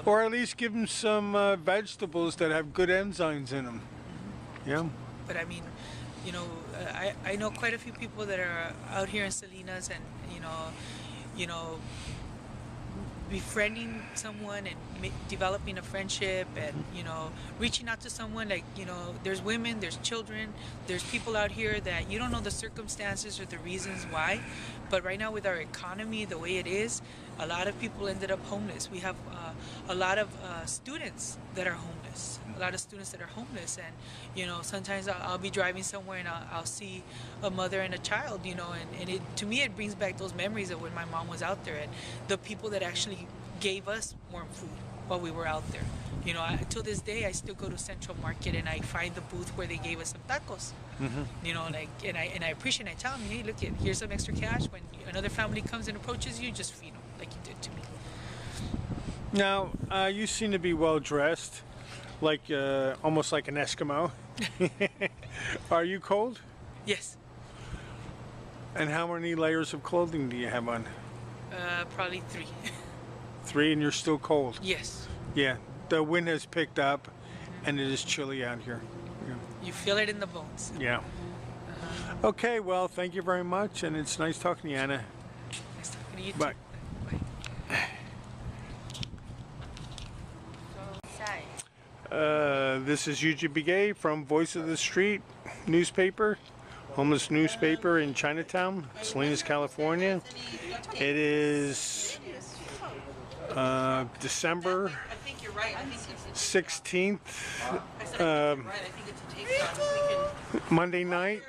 Or at least give them some vegetables that have good enzymes in them. Yeah. But I mean, I know quite a few people that are out here in Salinas, and befriending someone and developing a friendship, and reaching out to someone, like, there's women, there's children, there's people out here that you don't know the circumstances or the reasons why, but right now with our economy the way it is, a lot of people ended up homeless. We have a lot of students that are homeless. A lot of students that are homeless, and you know, sometimes I'll be driving somewhere and I'll see a mother and a child, you know, and it, to me, it brings back those memories of when my mom was out there and the people that actually gave us warm food while we were out there. You know, till this day, I still go to Central Market and I find the booth where they gave us some tacos. You know, like, and I appreciate it. I tell them, hey, look, here's some extra cash. When another family comes and approaches you, just feed them like you did to me. Now, you seem to be well dressed, like almost like an Eskimo. Are you cold? Yes. And how many layers of clothing do you have on? Probably 3. 3, and you're still cold? Yes. Yeah, the wind has picked up, and it is chilly out here. Yeah. You feel it in the bones. Yeah. Okay, well, thank you very much, and it's nice talking to you, Anna. Nice talking to you too. Bye. This is Eugene Begay from Voice of the Street newspaper, homeless newspaper in Chinatown, Salinas, California. It is December 16th, Monday night,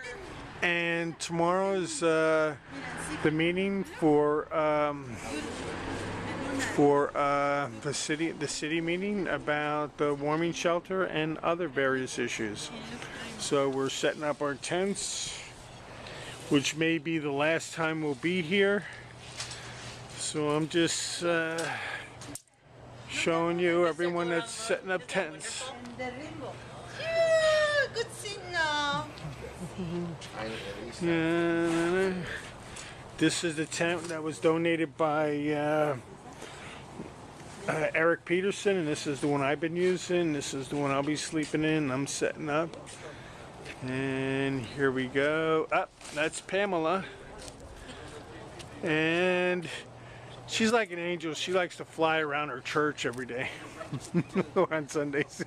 and tomorrow is the meeting for the city meeting about the warming shelter and other various issues. So we're setting up our tents, which may be the last time we'll be here. So I'm just showing you everyone that's setting up tents. Good signal. This is the tent that was donated by Eric Peterson, and this is the one I've been using. This is the one I'll be sleeping in. I'm setting up. And here we go. That's Pamela. And she's like an angel. She likes to fly around her church every day on Sundays.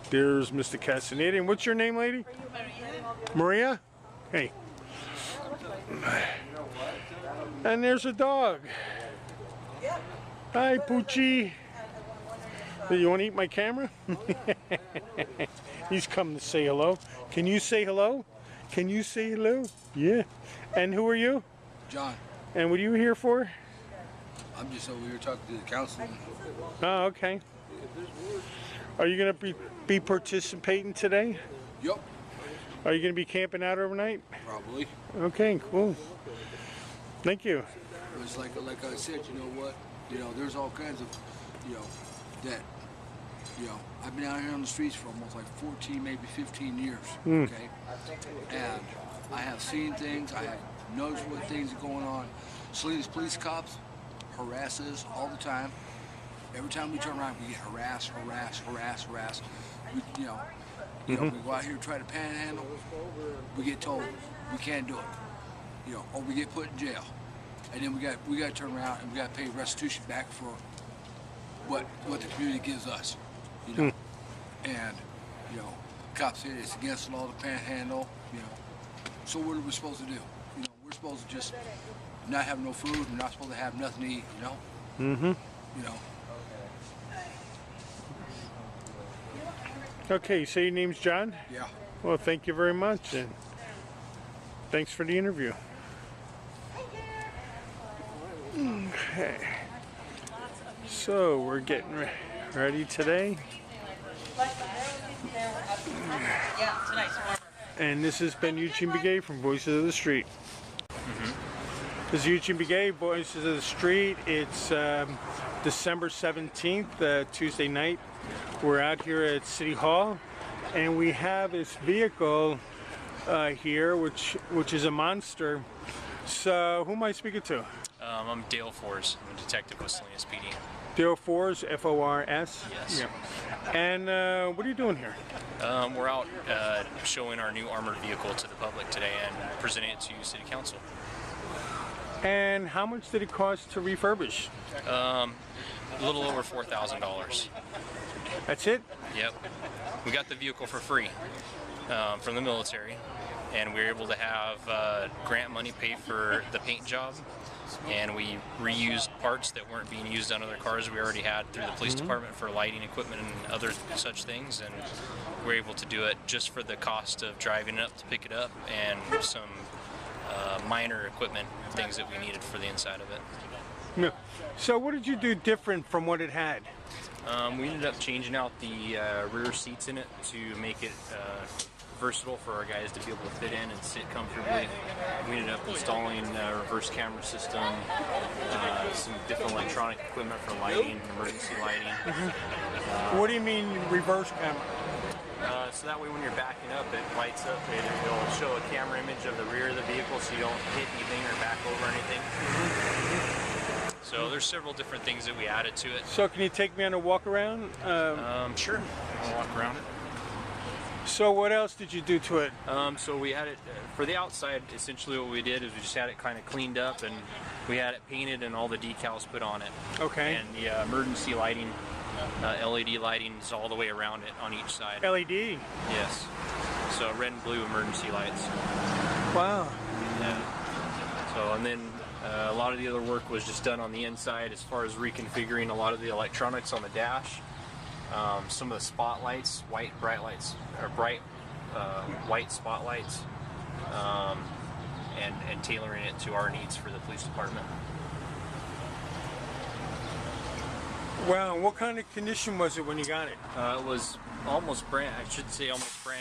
There's Mr. Castaneda. And what's your name, lady? Maria? Hey. And there's a dog. Hi, Poochie. You want to eat my camera? He's come to say hello. Can you say hello? Can you say hello? Yeah. And who are you? John. And what are you here for? I'm just over here talking to the council. Oh, okay. Are you going to be participating today? Yep. Are you going to be camping out overnight? Probably. Okay, cool. Thank you. It's like I said, you know what? You know, there's all kinds of, that, I've been out here on the streets for almost like 14, maybe 15 years, okay? And I have seen things, I have noticed what things are going on. Salinas police cops harass us all the time. Every time we turn around, we get harassed. We, we go out here and try to panhandle, we get told we can't do it, or we get put in jail. And then we got to turn around and we got to pay restitution back for what the community gives us, And cops say it's against the law to panhandle, So what are we supposed to do? We're supposed to just not have no food. We're not supposed to have nothing to eat, Okay, you say your name's John? Yeah. Well, thank you very much, and thanks for the interview. Okay, so we're getting ready today, and this has been Eugene Begay from Voices of the Street. This is Eugene Begay, Voices of the Street. It's December 17th, Tuesday night. We're out here at City Hall, and we have this vehicle here, which is a monster. So, who am I speaking to? I'm Dale Fors. I'm a detective with Salinas PD. Dale Fors, F-O-R-S? Yes. Yeah. And what are you doing here? We're out showing our new armored vehicle to the public today and presenting it to City Council. And how much did it cost to refurbish? A little over $4,000. That's it? Yep. We got the vehicle for free from the military, and we were able to have grant money pay for the paint job and we reused parts that weren't being used on other cars we already had through the police department for lighting equipment and other such things, and we're able to do it just for the cost of driving it up to pick it up and some minor equipment things that we needed for the inside of it. No. So what did you do different from what it had? We ended up changing out the rear seats in it to make it versatile for our guys to be able to fit in and sit comfortably. We ended up installing a reverse camera system, some different electronic equipment for lighting, emergency lighting. What do you mean reverse camera? So that way when you're backing up, it lights up. It'll show a camera image of the rear of the vehicle so you don't hit anything or back over anything. So there's several different things that we added to it. So can you take me on a walk around? Sure. I'll walk around it. So what else did you do to it? So we had it, for the outside, essentially what we did is we just had it kind of cleaned up, and we had it painted and all the decals put on it. Okay. And the emergency lighting, LED lighting is all the way around it on each side. LED? Yes. So red and blue emergency lights. Wow. Yeah. So, and then a lot of the other work was just done on the inside as far as reconfiguring a lot of the electronics on the dash. Some of the spotlights, white spotlights, and tailoring it to our needs for the police department. Wow, what kind of condition was it when you got it? It was almost brand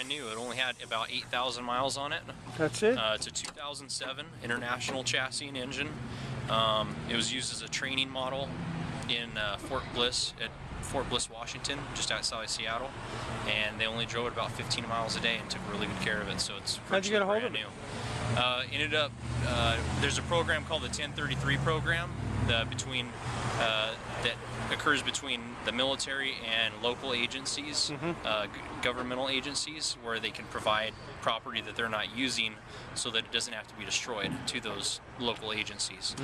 new. It only had about 8,000 miles on it. That's it? It's a 2007 International chassis and engine. It was used as a training model in Fort Bliss, Washington, just outside of Seattle, and they only drove it about 15 miles a day and took really good care of it. So it's how'd you get a hold of it? Ended up there's a program called the 1033 program that occurs between the military and local agencies, governmental agencies, where they can provide property that they're not using so that it doesn't have to be destroyed to those local agencies.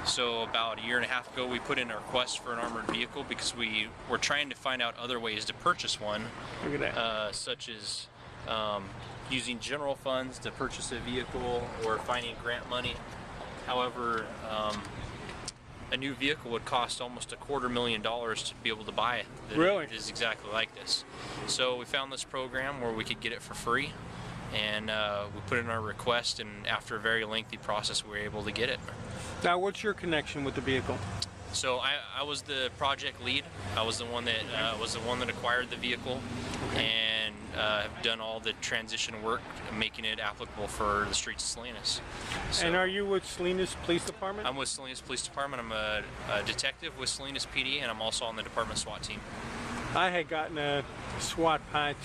So about a year and a half ago we put in a request for an armored vehicle because we were trying to find out other ways to purchase one. Look at that. Such as using general funds to purchase a vehicle or finding grant money. However, a new vehicle would cost almost $250,000 to be able to buy it. Really? It is exactly like this. So we found this program where we could get it for free, and we put in our request, and after a very lengthy process we were able to get it. Now what's your connection with the vehicle? So I was the project lead. I was the one that acquired the vehicle, and have done all the transition work, making it applicable for the streets of Salinas. So, and are you with Salinas Police Department? I'm with Salinas Police Department. I'm a detective with Salinas PD, and I'm also on the department SWAT team. I had gotten a SWAT patch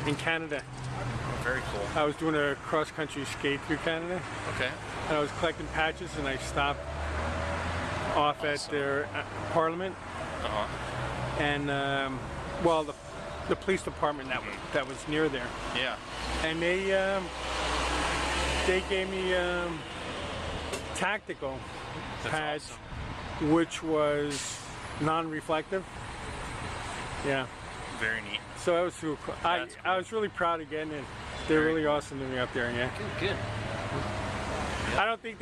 in Canada. Oh, very cool. I was doing a cross-country skate through Canada. Okay. And I was collecting patches, and I stopped off at their Parliament. And well, the police department that was near there. Yeah. And they gave me tactical patch, which was non-reflective. Yeah. Very neat. So that was super cool. I was really proud of getting it. They're really awesome to me up there. Yeah. Good. I don't think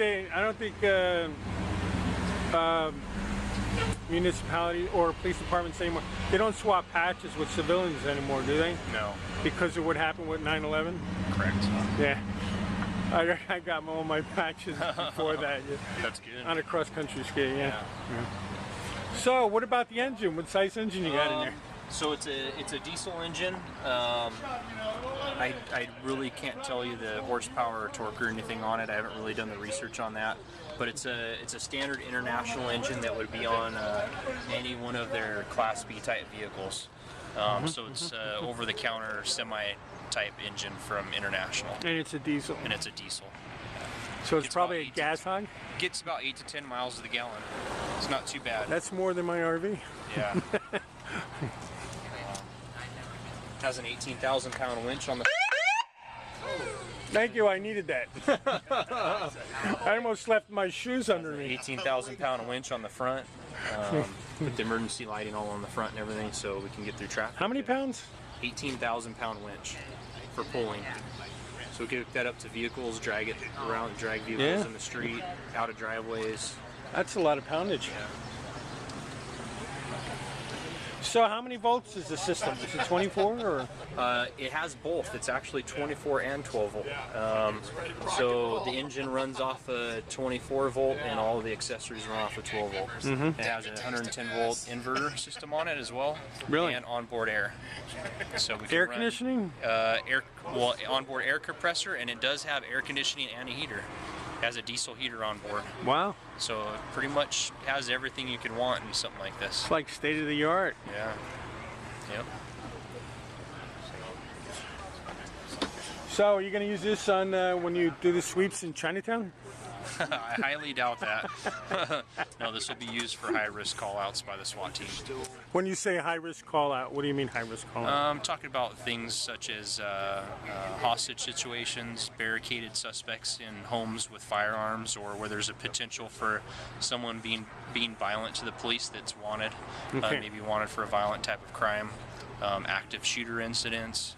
municipality or police departments anymore, they don't swap patches with civilians anymore, do they? No. Because of what happened with 9/11? Correct. Yeah. I got all my patches before that. Yeah. That's good. On a cross-country skate, yeah. So, what about the engine? What size engine you got in there? So it's a diesel engine. I really can't tell you the horsepower or torque or anything on it. I haven't really done the research on that. But it's a standard international engine that would be on any one of their Class B type vehicles. So it's over-the-counter semi-type engine from International. And it's a diesel. And it's a diesel. So it's probably a gas hog? Gets about 8 to 10 miles to the gallon. It's not too bad. That's more than my RV. Yeah. Has an 18,000 pound winch on the. Thank you, I needed that. I almost left my shoes under me. 18,000 pound winch on the front, with the emergency lighting all on the front and everything, so we can get through traffic. How many pounds? 18,000 pound winch for pulling. So we can hook that up to vehicles, drag it around, drag vehicles in the street, out of driveways. That's a lot of poundage. So how many volts is the system? Is it 24 or? It has both. It's actually 24 and 12 volt. So the engine runs off a 24 volt and all of the accessories run off a 12 volt. It has a 110 volt inverter system on it as well. Really? And onboard air. So we can Air run, conditioning? Onboard air compressor, and it does have air conditioning and a heater. It has a diesel heater on board. Wow. So it pretty much has everything you can want in something like this. It's like state of the art. Yeah. Yep. So are you going to use this on when you do the sweeps in Chinatown? I highly doubt that. No, this will be used for high-risk call-outs by the SWAT team. When you say high-risk call-out, what do you mean high-risk call-out? I'm talking about things such as hostage situations, barricaded suspects in homes with firearms, or where there's a potential for someone being violent to the police that's wanted, maybe wanted for a violent type of crime, active shooter incidents,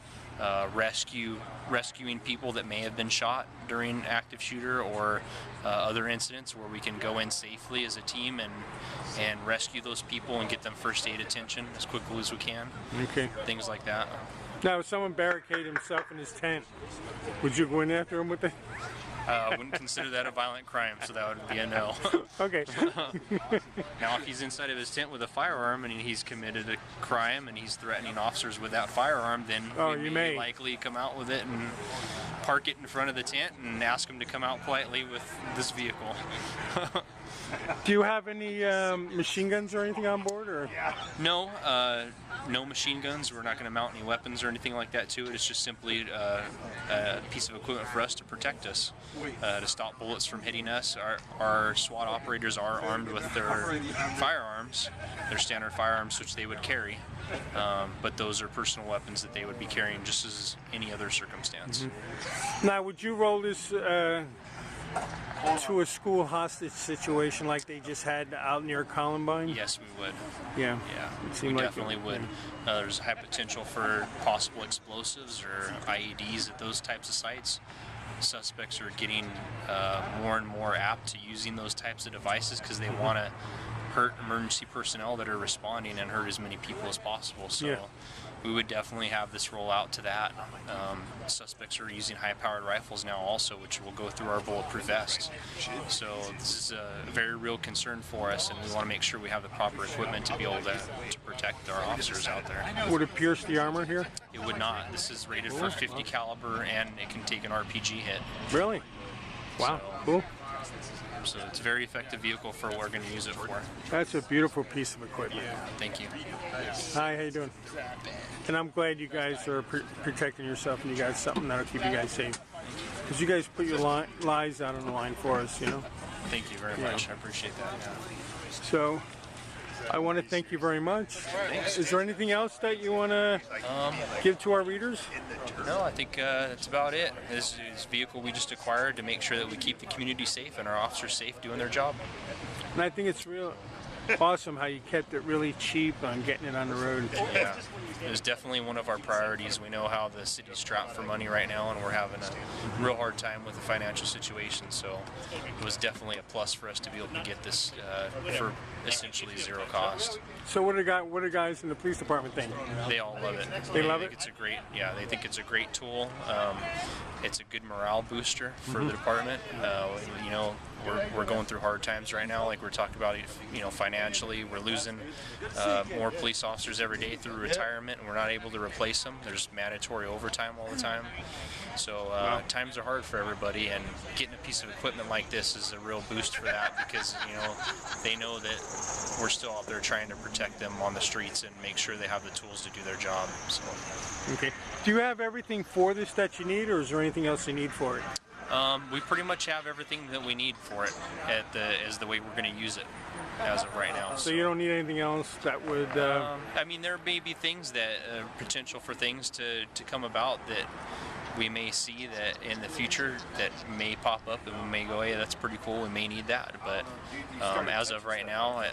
rescuing people that may have been shot during active shooter or other incidents where we can go in safely as a team and rescue those people and get them first aid attention as quickly as we can. Okay. Things like that. Now, if someone barricaded himself in his tent, would you go in after him with it? I wouldn't consider that a violent crime, so that would be a no. Okay. Now, if he's inside of his tent with a firearm and he's committed a crime and he's threatening officers with that firearm, then we may likely come out with it and park it in front of the tent and ask him to come out quietly with this vehicle. Do you have any machine guns or anything on board, or? No, no machine guns. We're not going to mount any weapons or anything like that to it. It's just simply a piece of equipment for us to protect us, to stop bullets from hitting us. Our SWAT operators are armed with their firearms, their standard firearms, which they would carry. But those are personal weapons that they would be carrying just as any other circumstance. Now, would you roll this to a school hostage situation like they just had out near Columbine? Yes, we would. Yeah. Yeah, we definitely would. There's high potential for possible explosives or IEDs at those types of sites. Suspects are getting more and more apt to using those types of devices because they want to hurt emergency personnel that are responding and hurt as many people as possible. So we would definitely have this roll out to that. Suspects are using high-powered rifles now also, which will go through our bulletproof vests. So this is a very real concern for us, and we want to make sure we have the proper equipment to be able to protect our officers out there. Would it pierce the armor here? It would not. This is rated for 50 caliber, and it can take an RPG hit. Really? Wow, cool. So it's a very effective vehicle for what we're going to use it for. That's a beautiful piece of equipment. Thank you. Hi, how you doing? And I'm glad you guys are protecting yourself and you got something that'll keep you guys safe. Because you guys put your lives out on the line for us, you know? Thank you very much. I appreciate that. So, I want to thank you very much. Thanks. Is there anything else that you want to give to our readers? No, I think that's about it. This is a vehicle we just acquired to make sure that we keep the community safe and our officers safe doing their job. And I think it's real awesome how you kept it really cheap on getting it on the road. Yeah, it was definitely one of our priorities. We know how the city's strapped for money right now, and we're having a real hard time with the financial situation. So it was definitely a plus for us to be able to get this for essentially zero cost. So what do guys in the police department think? They all love it. They love it? It's a great, they think it's a great tool. It's a good morale booster for the department. You know, we're going through hard times right now, like we're talking about, you know, financially. We're losing more police officers every day through retirement, and we're not able to replace them. There's mandatory overtime all the time. So times are hard for everybody, and getting a piece of equipment like this is a real boost for that, because, you know, they know that we're still out there trying to protect them on the streets and make sure they have the tools to do their job. So. Okay. Do you have everything for this that you need, or is there anything else you need for it? We pretty much have everything that we need for it as the way we're going to use it as of right now. So you don't need anything else that would... I mean, there may be things that, potential for things to come about that we may see that in the future that may pop up, and we may go, hey, that's pretty cool, we may need that. But as of right now,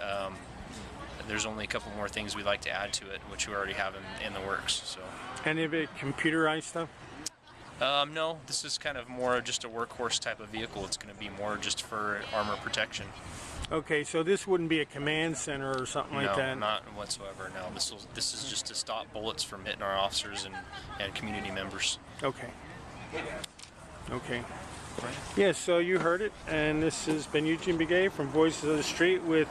there's only a couple more things we'd like to add to it, which we already have in the works. So. Any of it computerized stuff? No, this is kind of more just a workhorse type of vehicle. It's going to be more just for armor protection. Okay, so this wouldn't be a command center or something like that? No, not whatsoever. No, this is just to stop bullets from hitting our officers and community members. Okay. Okay. Yeah, so you heard it, and this has been Eugene Begay from Voices of the Street with,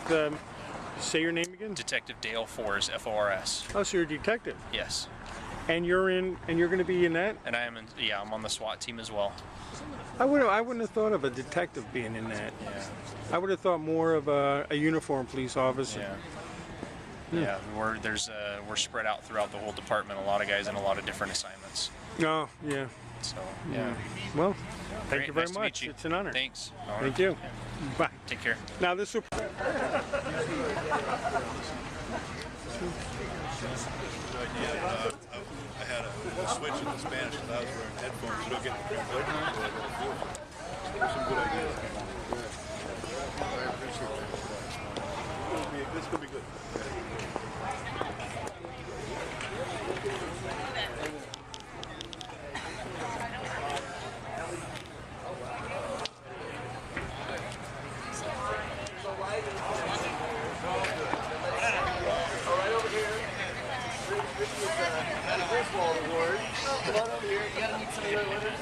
say your name again? Detective Dale Fors, F-O-R-S. Oh, so you're a detective? Yes. And you're going to be in that? And I'm on the SWAT team as well. I wouldn't have thought of a detective being in that. Yeah. I would have thought more of a uniformed police officer. Yeah. Yeah, we're spread out throughout the whole department. A lot of guys in a lot of different assignments. Oh, yeah. So, yeah. Well, thank you very Nice to much. meet you. It's an honor. Thanks. Thank you. Bye. Take care. Now this will... I had a switch into Spanish because I was wearing headphones. You don't get the translation. There's some good ideas. I appreciate that. This could be good. Award. Come on over here. You gotta meet some of your winners.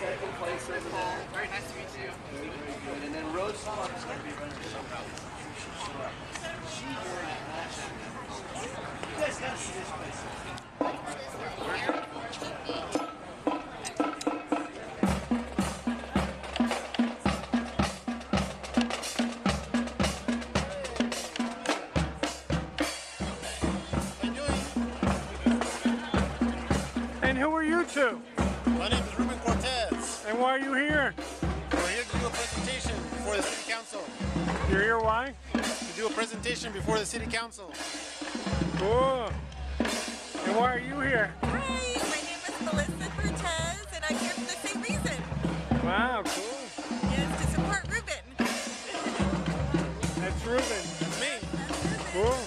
Second place over there. Very nice to meet you. Very good. And then Rose Sparks going to be running for some help. You guys gotta see this place. My name is Ruben Cortez. And why are you here? We're here to do a presentation before the City Council. You're here why? To do a presentation before the City Council. Cool. And why are you here? Hi, my name is Melissa Cortez, and I'm here for the same reason. Wow, cool. Yes, to support Ruben. That's Ruben. That's me. Cool.